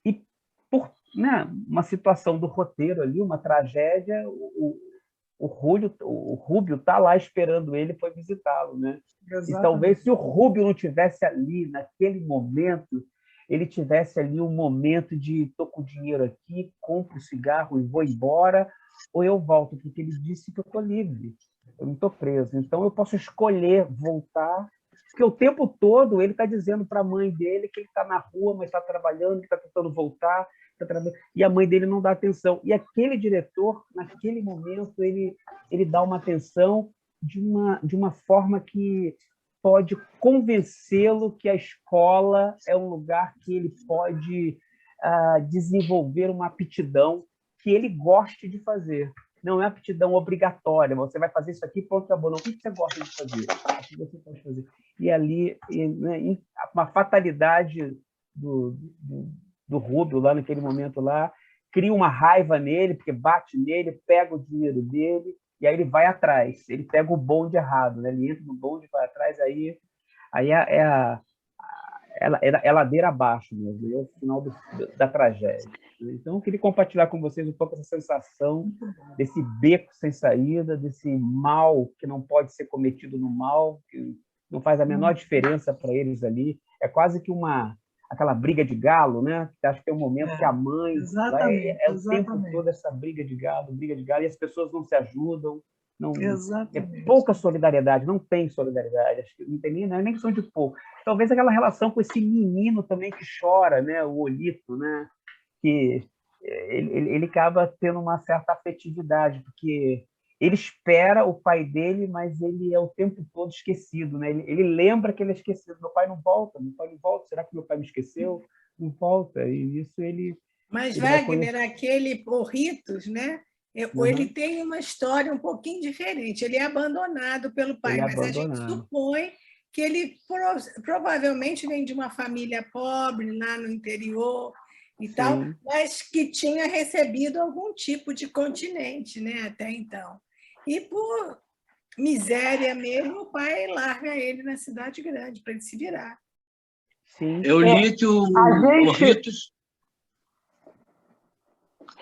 E por, né, uma situação do roteiro ali, uma tragédia, o Rubio está lá esperando ele, foi visitá-lo, né? Exatamente. E talvez se o Rubio não tivesse ali naquele momento, ele tivesse ali um momento de tô com o dinheiro aqui, compro o cigarro e vou embora, ou eu volto, porque ele disse que eu estou livre, eu não estou preso, então eu posso escolher voltar, porque o tempo todo ele está dizendo para a mãe dele que ele está na rua, mas está trabalhando, está tentando voltar, e a mãe dele não dá atenção. E aquele diretor, naquele momento, ele dá uma atenção de uma forma que pode convencê-lo que a escola é um lugar que ele pode desenvolver uma aptidão que ele goste de fazer. Não é aptidão obrigatória, você vai fazer isso aqui, pronto, acabou. Não, o que você gosta de fazer? O que você pode fazer? E ali, né, uma fatalidade do Rubio, lá naquele momento lá, cria uma raiva nele, porque bate nele, pega o dinheiro dele, e aí ele vai atrás. Ele pega o bonde errado, né? Ele entra no bonde e vai atrás, aí é ladeira abaixo mesmo, é o final da tragédia. Então, eu queria compartilhar com vocês um pouco essa sensação desse beco sem saída, desse mal que não pode ser cometido no mal, que não faz a menor diferença para eles ali. É quase que aquela briga de galo, né? Acho que tem um momento que a mãe... É o tempo todo essa briga de galo, e as pessoas não se ajudam. Não, é pouca solidariedade, não tem solidariedade, acho que não tem nem questão de pouco. Talvez aquela relação com esse menino também que chora, né? O Olito, né? Que ele acaba tendo uma certa afetividade, porque ele espera o pai dele, mas ele é o tempo todo esquecido, né? Ele lembra que ele é esquecido. Meu pai não volta, será que meu pai me esqueceu? Não volta, e isso ele... Mas, Wagner, aquele Porritos, né? Ele tem uma história um pouquinho diferente. Ele é abandonado pelo pai, mas a gente supõe que ele provavelmente vem de uma família pobre, lá no interior e tal, mas que tinha recebido algum tipo de continente, né, até então. E, por miséria mesmo, o pai larga ele na cidade grande para ele se virar. Sim. Eu li que o Porritos...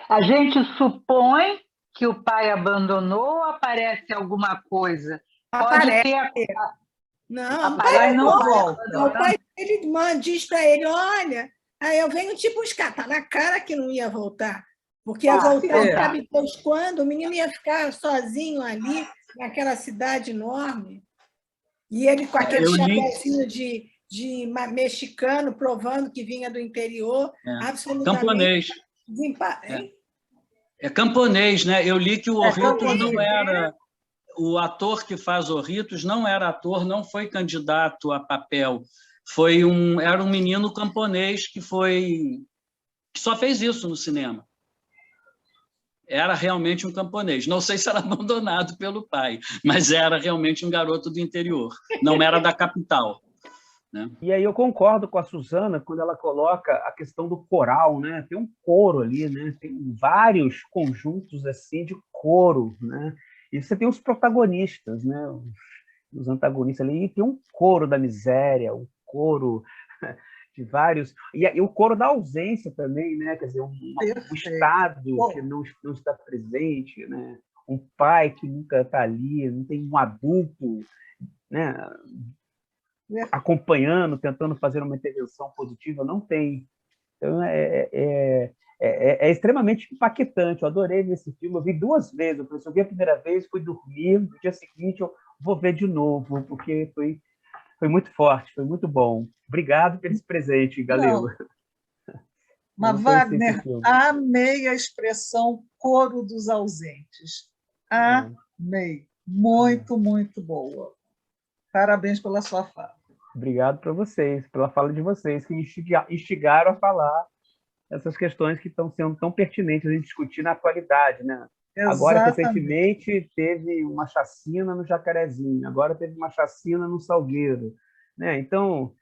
A gente supõe que o pai abandonou ou aparece alguma coisa? Aparece. Pode ter... Não, o pai não volta. O pai ele diz para ele, olha, aí eu venho te buscar. Está na cara que não ia voltar, porque ia voltar, sabe Deus quando? O menino ia ficar sozinho ali, naquela cidade enorme, e ele com aquele chapéuzinho de mexicano, provando que vinha do interior, absolutamente... Camponês. É camponês, né? Eu li que o Orritos não era... O ator que faz Orritos não era ator, não foi candidato a papel. Era um menino camponês que só fez isso no cinema. Era realmente um camponês. Não sei se era abandonado pelo pai, mas era realmente um garoto do interior. Não era da capital. Né? E aí eu concordo com a Suzana quando ela coloca a questão do coral, né? Tem um coro ali, né? Tem vários conjuntos assim de coro, né? E você tem os protagonistas, né? Os antagonistas ali, e tem um coro da miséria, um coro de vários... E o coro da ausência também, né? Quer dizer, um Estado que não está presente, né? Um pai que nunca está ali, não tem um adulto, né? Acompanhando, tentando fazer uma intervenção positiva, não tem. Então, é extremamente impactante. Eu adorei ver esse filme, eu vi 2 vezes. Eu vi a primeira vez, fui dormir, no dia seguinte eu vou ver de novo, porque foi muito forte, foi muito bom. Obrigado por esse presente, Galego. Mas, Wagner, amei a expressão coro dos ausentes. Amei. Muito, muito boa. Parabéns pela sua fala. Obrigado para vocês, pela fala de vocês, que instigaram a falar essas questões que estão sendo tão pertinentes a gente discutir na atualidade, né? Agora, recentemente, teve uma chacina no Jacarezinho, agora teve uma chacina no Salgueiro, né? Então,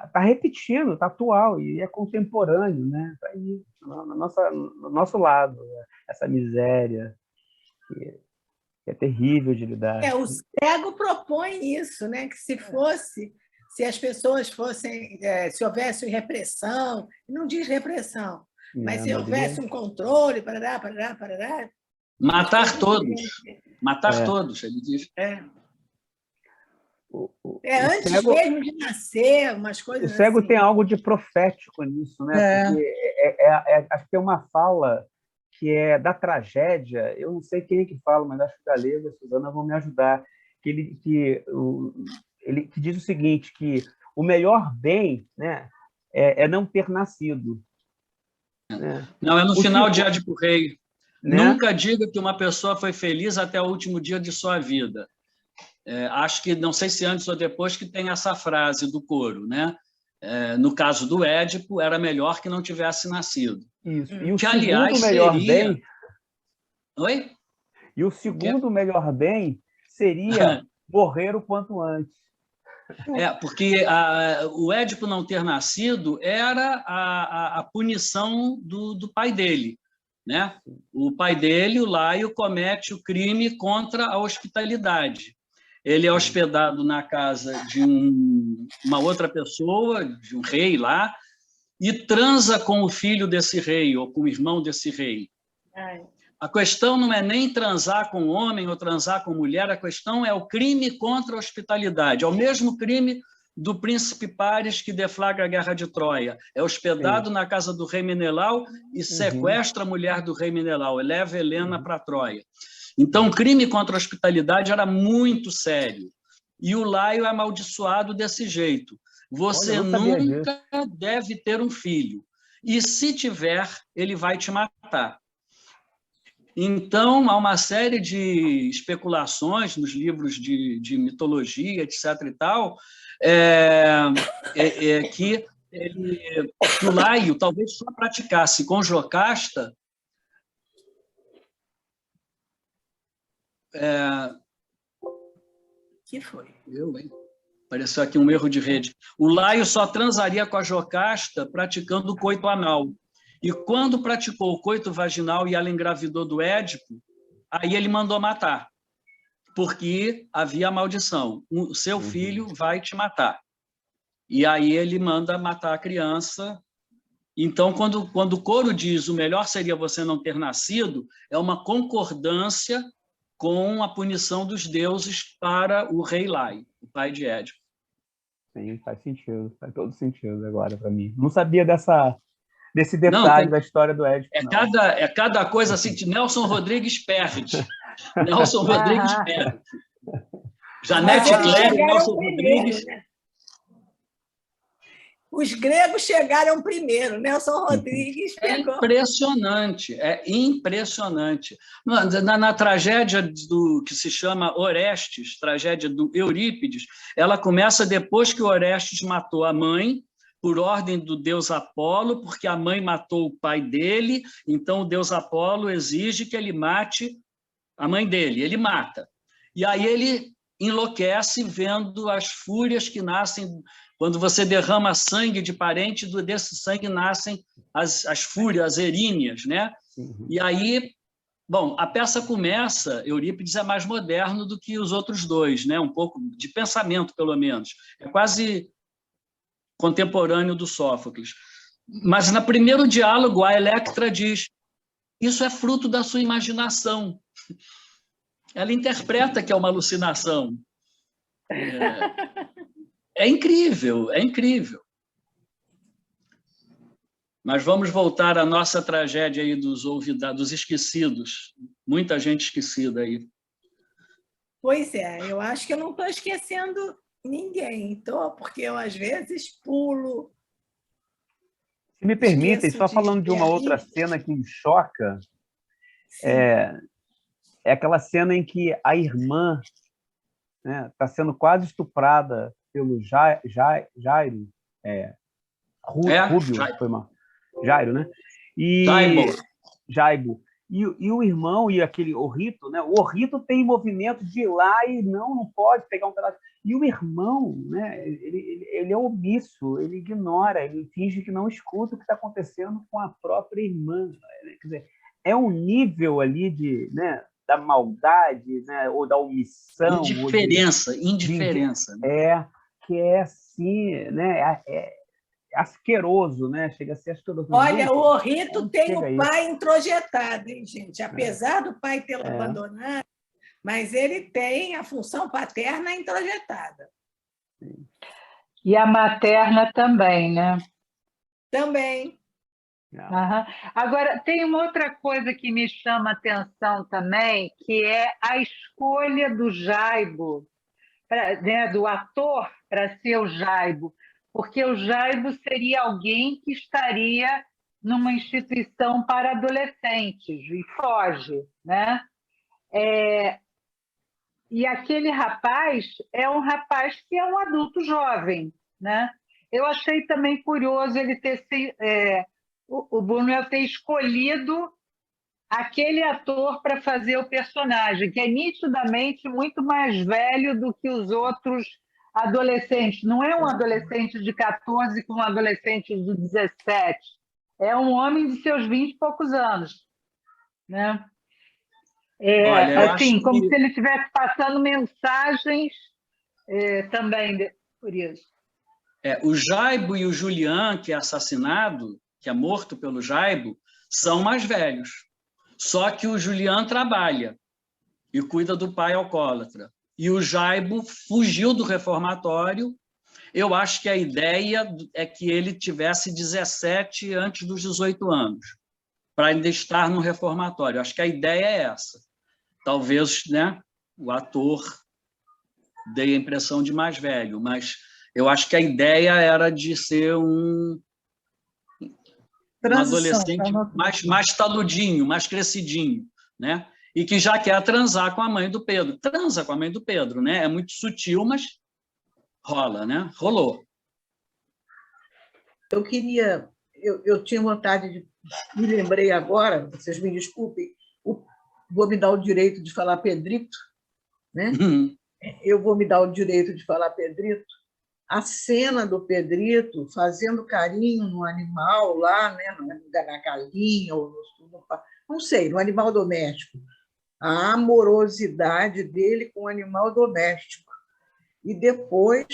está repetindo, está atual e é contemporâneo, né? Está aí, no nosso lado, essa miséria que é terrível de lidar. O Cego propõe isso, né? Que se as pessoas fossem, se houvesse repressão, não diz repressão, mas se houvesse um controle, parará. Matar todos, ele diz. Antes cego, mesmo de nascer, umas coisas. O Cego assim. tem algo de profético nisso, né? Porque acho que tem uma fala que é da tragédia, eu não sei quem é que fala, mas acho que o Galego e a Suzana vão me ajudar, que diz o seguinte, que o melhor bem, né, é não ter nascido. Né? Não, é no final de Édipo Rei. Né? Nunca diga que uma pessoa foi feliz até o último dia de sua vida. Acho que, não sei se antes ou depois, que tem essa frase do coro, né? No caso do Édipo, era melhor que não tivesse nascido. Isso. E o Que, segundo aliás, melhor seria... bem... Oi? E o segundo melhor bem seria morrer o quanto antes. Porque o Édipo não ter nascido era a punição do pai dele, né? O pai dele, o Laio, comete o crime contra a hospitalidade. Ele é hospedado na casa de uma outra pessoa, de um rei lá, e transa com o filho desse rei, ou com o irmão desse rei. A questão não é nem transar com homem ou transar com mulher, a questão é o crime contra a hospitalidade. É o mesmo crime do príncipe Paris que deflagra a Guerra de Troia. É hospedado na casa do rei Menelau e sequestra a mulher do rei Menelau, e leva Helena para Troia. Então, o crime contra a hospitalidade era muito sério. E o Laio é amaldiçoado desse jeito. Você nunca deve ter um filho. E se tiver, ele vai te matar. Então, há uma série de especulações nos livros de mitologia, etc. e tal, que o Laio talvez só praticasse com Jocasta que foi? Apareceu aqui um erro de rede. O Laio só transaria com a Jocasta praticando o coito anal. E quando praticou o coito vaginal e ela engravidou do Édipo, aí ele mandou matar, porque havia maldição. O seu filho vai te matar. E aí ele manda matar a criança. Então, quando o coro diz o melhor seria você não ter nascido, é uma concordância com a punição dos deuses para o rei Laio, o pai de Édipo. Sim, faz sentido, faz todo sentido agora para mim. Não sabia desse detalhe da história do Édipo. É cada coisa assim, de Nelson Rodrigues perde. Nelson Rodrigues perde. Janete Claire, Nelson Rodrigues... Né? Os gregos chegaram primeiro, Nelson Rodrigues pegou. É impressionante. Na tragédia do que se chama Orestes, tragédia do Eurípides, ela começa depois que Orestes matou a mãe, por ordem do deus Apolo, porque a mãe matou o pai dele, então o deus Apolo exige que ele mate a mãe dele, ele mata. E aí ele enlouquece vendo as fúrias que nascem... Quando você derrama sangue de parente, desse sangue nascem as fúrias, as eríneas, né? E aí, bom, a peça começa, Eurípides é mais moderno do que os outros dois, né? Um pouco de pensamento, pelo menos. É quase contemporâneo do Sófocles. Mas, no primeiro diálogo, a Electra diz: isso é fruto da sua imaginação. Ela interpreta que é uma alucinação. É incrível, é incrível. Mas vamos voltar à nossa tragédia aí dos esquecidos. Muita gente esquecida aí. Pois é, eu acho que eu não estou esquecendo ninguém, porque eu, às vezes, pulo. Se me permitem, só falando de uma outra cena que me choca, é aquela cena em que a irmã está sendo quase estuprada pelo Jairo, Rúbio, foi mal. Jairo, né? Jaibo. E o irmão e aquele Orrito, né? O Orrito tem movimento de ir lá e não pode pegar um pedaço. E o irmão, né? Ele é omisso, ele ignora, ele finge que não escuta o que está acontecendo com a própria irmã. Quer dizer, é um nível ali né, da maldade, né? Ou da omissão. Indiferença. Que é assim, né? É asqueroso, né? Chega a ser asqueroso. Olha, gente, o Orrito tem o pai introjetado, hein, gente? Apesar do pai tê-lo abandonado, mas ele tem a função paterna introjetada. E a materna também, né? Também. Uhum. Agora, tem uma outra coisa que me chama a atenção também, que é a escolha do Jaibo, né, do ator para ser o Jaibo, porque o Jaibo seria alguém que estaria numa instituição para adolescentes e foge, né? E aquele rapaz é um rapaz que é um adulto jovem, né? Eu achei também curioso ele ter o Buñuel ter escolhido aquele ator para fazer o personagem, que é nitidamente muito mais velho do que os outros adolescentes. Não é um adolescente de 14 com um adolescente de 17. É um homem de seus 20 e poucos anos, né? Olha, assim, como que... se ele estivesse passando mensagens também por isso. O Jaibo e o Julián, que é assassinado, que é morto pelo Jaibo, são mais velhos. Só que o Julián trabalha e cuida do pai alcoólatra. E o Jaibo fugiu do reformatório. Eu acho que a ideia é que ele tivesse 17 antes dos 18 anos, para ainda estar no reformatório. Acho que a ideia é essa. Talvez, né, o ator dê a impressão de mais velho, mas eu acho que a ideia era de ser um adolescente mais taludinho, mais crescidinho, né? E que já quer transar com a mãe do Pedro. Transa com a mãe do Pedro, né? É muito sutil, mas rola, né? Rolou. Eu queria... Eu tinha vontade de... Me lembrei agora, vocês me desculpem, vou me dar o direito de falar Pedrito, né? Eu vou me dar o direito de falar Pedrito. A cena do Pedrito fazendo carinho no animal lá, né? Na galinha, ou não sei, no animal doméstico. A amorosidade dele com o animal doméstico. E depois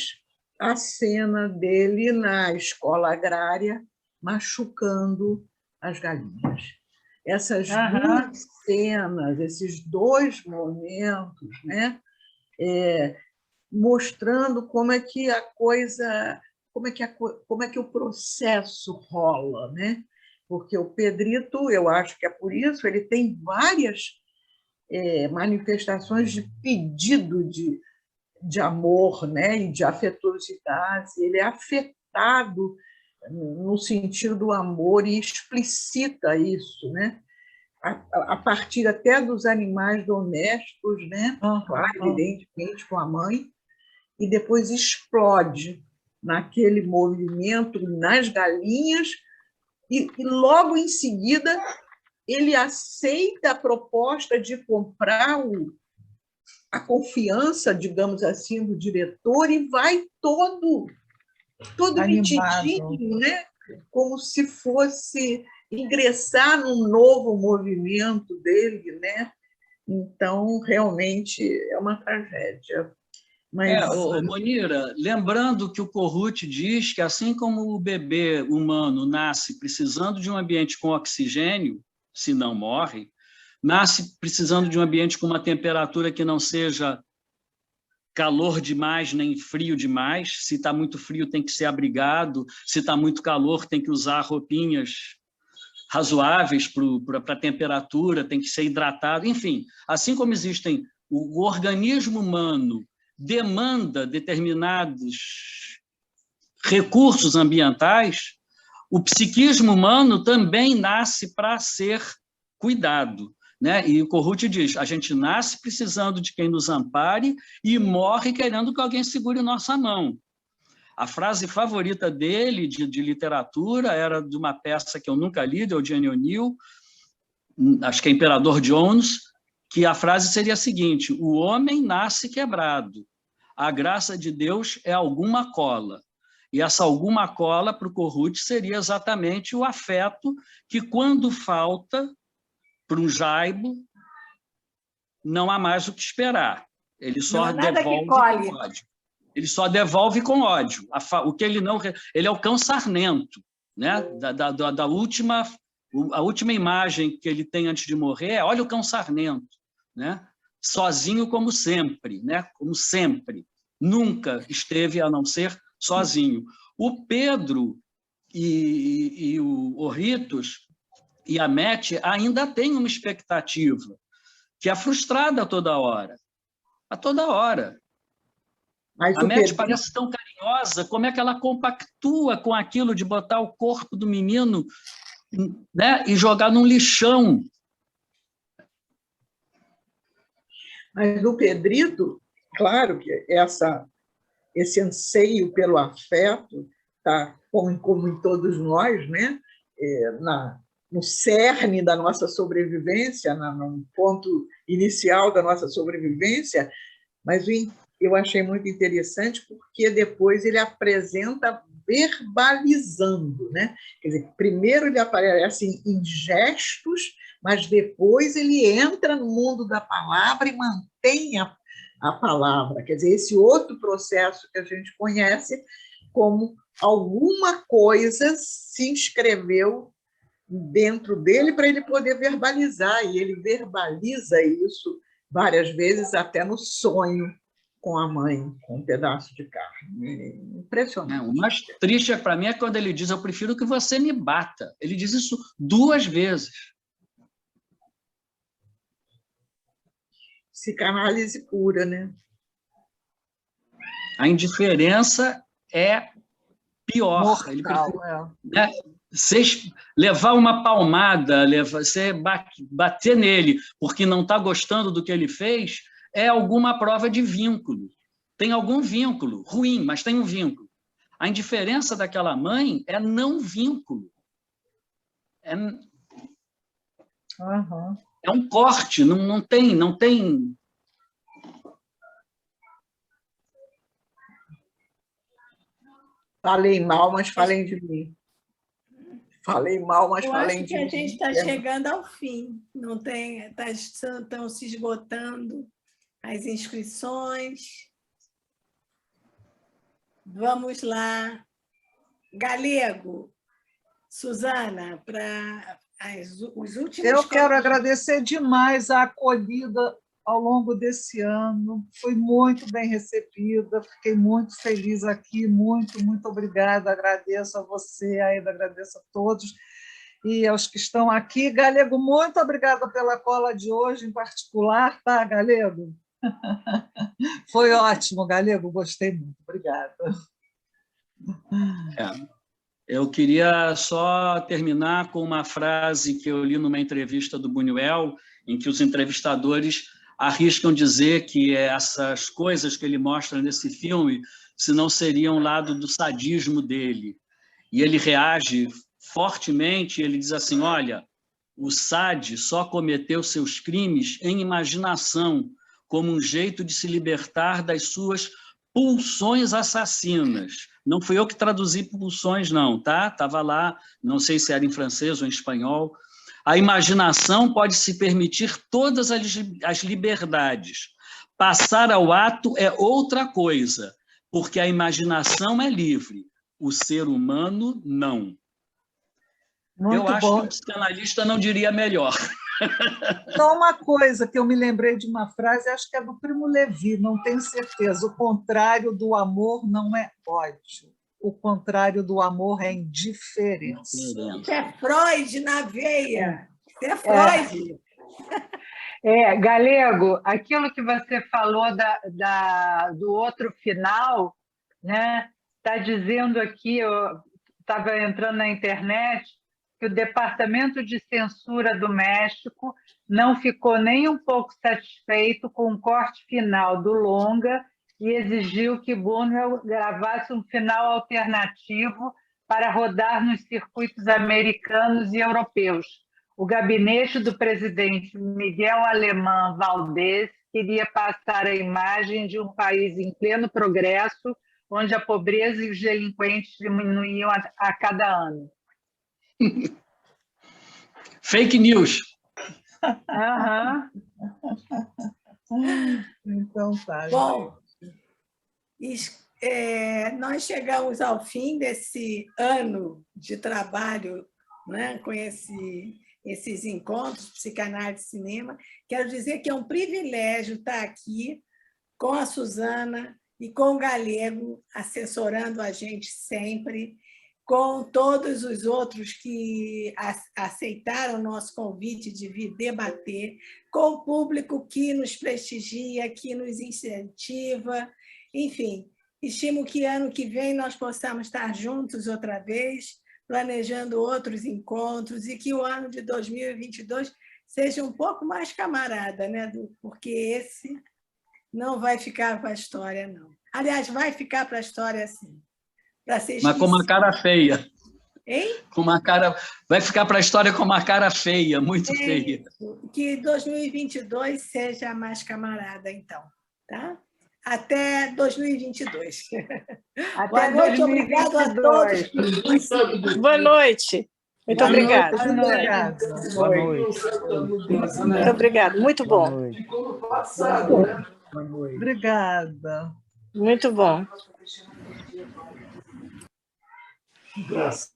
a cena dele na escola agrária machucando as galinhas. Essas duas cenas, esses dois momentos, né? Mostrando como é que a coisa, como é que o processo rola, né? Porque o Pedrito, eu acho que é por isso, ele tem várias manifestações de pedido de amor, né? E de afetuosidade. Ele é afetado no sentido do amor e explicita isso, né? A partir até dos animais domésticos, né? Claro, evidentemente com a mãe, e depois explode naquele movimento nas galinhas, e logo em seguida ele aceita a proposta de comprar a confiança, digamos assim, do diretor, e vai todo metidinho, né? Como se fosse ingressar num novo movimento dele, né? Então, realmente, é uma tragédia. Mas... Monira, lembrando que o Corrute diz que, assim como o bebê humano nasce precisando de um ambiente com oxigênio, se não morre, nasce precisando de um ambiente com uma temperatura que não seja calor demais nem frio demais. Se está muito frio, tem que ser abrigado. Se está muito calor, tem que usar roupinhas razoáveis para a temperatura, tem que ser hidratado. Enfim, assim como existem, o organismo humano demanda determinados recursos ambientais, o psiquismo humano também nasce para ser cuidado, né? E o Corrute diz, a gente nasce precisando de quem nos ampare e morre querendo que alguém segure nossa mão. A frase favorita dele de literatura era de uma peça que eu nunca li, de Eugene O'Neill, acho que é Imperador Jones, que a frase seria a seguinte: o homem nasce quebrado, a graça de Deus é alguma cola. E essa alguma cola, para o Corrute, seria exatamente o afeto que, quando falta para um Jaibo, não há mais o que esperar. Ele só devolve com ódio. Ele só devolve com ódio. O que ele não... Ele é o cão sarnento, né? A última imagem que ele tem antes de morrer é: olha o cão sarnento, né? Sozinho como sempre, né? Como sempre. Nunca esteve a não ser sozinho. O Pedro e o Ritos e a Mete ainda têm uma expectativa que é frustrada a toda hora. A toda hora. A Mete parece tão carinhosa, como é que ela compactua com aquilo de botar o corpo do menino, né, e jogar num lixão? Mas no Pedrito, claro que esse anseio pelo afeto está, como em todos nós, né? No cerne da nossa sobrevivência, no ponto inicial da nossa sobrevivência, mas eu achei muito interessante porque depois ele apresenta verbalizando, né? Quer dizer, primeiro ele aparece em gestos, mas depois ele entra no mundo da palavra e mantém a palavra. Quer dizer, esse outro processo que a gente conhece como alguma coisa se inscreveu dentro dele para ele poder verbalizar, e ele verbaliza isso várias vezes, até no sonho com a mãe, com um pedaço de carne. Impressionante. O mais triste para mim é quando ele diz: eu prefiro que você me bata. Ele diz isso 2 vezes. Psicanálise pura, né? A indiferença é pior. Mortal, ele prefere, né? Você levar uma palmada, você bater nele porque não está gostando do que ele fez, é alguma prova de vínculo. Tem algum vínculo, ruim, mas tem um vínculo. A indiferença daquela mãe é não vínculo. É um corte, não tem... Falei mal, mas falem de mim. Falei mal, mas falem de mim. Eu acho que a gente está chegando ao fim. Não tem, estão se esgotando as inscrições. Vamos lá. Galego, Suzana, para os últimos... Eu quero agradecer demais a acolhida ao longo desse ano. Fui muito bem recebida, fiquei muito feliz aqui, muito obrigada. Agradeço a você, Aida, agradeço a todos e aos que estão aqui. Galego, muito obrigada pela cola de hoje, em particular, tá, Galego? Foi ótimo, Galego, gostei muito. Obrigada. Eu queria só terminar com uma frase que eu li numa entrevista do Buñuel, em que os entrevistadores arriscam dizer que essas coisas que ele mostra nesse filme, se não seriam o lado do sadismo dele. E ele reage fortemente, ele diz assim: olha, o Sade só cometeu seus crimes em imaginação, como um jeito de se libertar das suas pulsões assassinas. Não fui eu que traduzi pulsões, não, tá? Estava lá, não sei se era em francês ou em espanhol. A imaginação pode se permitir todas as liberdades. Passar ao ato é outra coisa, porque a imaginação é livre, o ser humano não. Eu acho que o psicanalista não diria melhor. Só uma coisa que eu me lembrei de uma frase, acho que é do Primo Levi, não tenho certeza. O contrário do amor não é ódio. O contrário do amor é indiferença. Isso é Freud na veia. Isso é Freud. Galego, aquilo que você falou do outro final, né? Está dizendo aqui, eu estava entrando na internet, que o Departamento de Censura do México não ficou nem um pouco satisfeito com o corte final do longa e exigiu que Buñuel gravasse um final alternativo para rodar nos circuitos americanos e europeus. O gabinete do presidente Miguel Alemán Valdés queria passar a imagem de um país em pleno progresso, onde a pobreza e os delinquentes diminuíam a cada ano. Fake news. Então tá. Bom, nós chegamos ao fim desse ano de trabalho, né, com esses encontros, psicanálise e cinema. Quero dizer que é um privilégio estar aqui com a Suzana e com o Galego, assessorando a gente sempre, com todos os outros que aceitaram o nosso convite de vir debater, com o público que nos prestigia, que nos incentiva. Enfim, estimo que ano que vem nós possamos estar juntos outra vez, planejando outros encontros, e que o ano de 2022 seja um pouco mais camarada, né? Porque esse não vai ficar para a história, não. Aliás, vai ficar para a história, sim. Para ser Mas com uma cara feia. Hein? Com uma cara... Vai ficar para a história com uma cara feia, muito feia. Que 2022 seja mais camarada, então. Tá? Até 2022. Até Boa noite, 2022. obrigado a todos. Boa noite. Muito obrigada. Boa noite. Boa noite. Muito obrigada. Muito Boa bom. noite. Obrigada. Muito bom. Graças.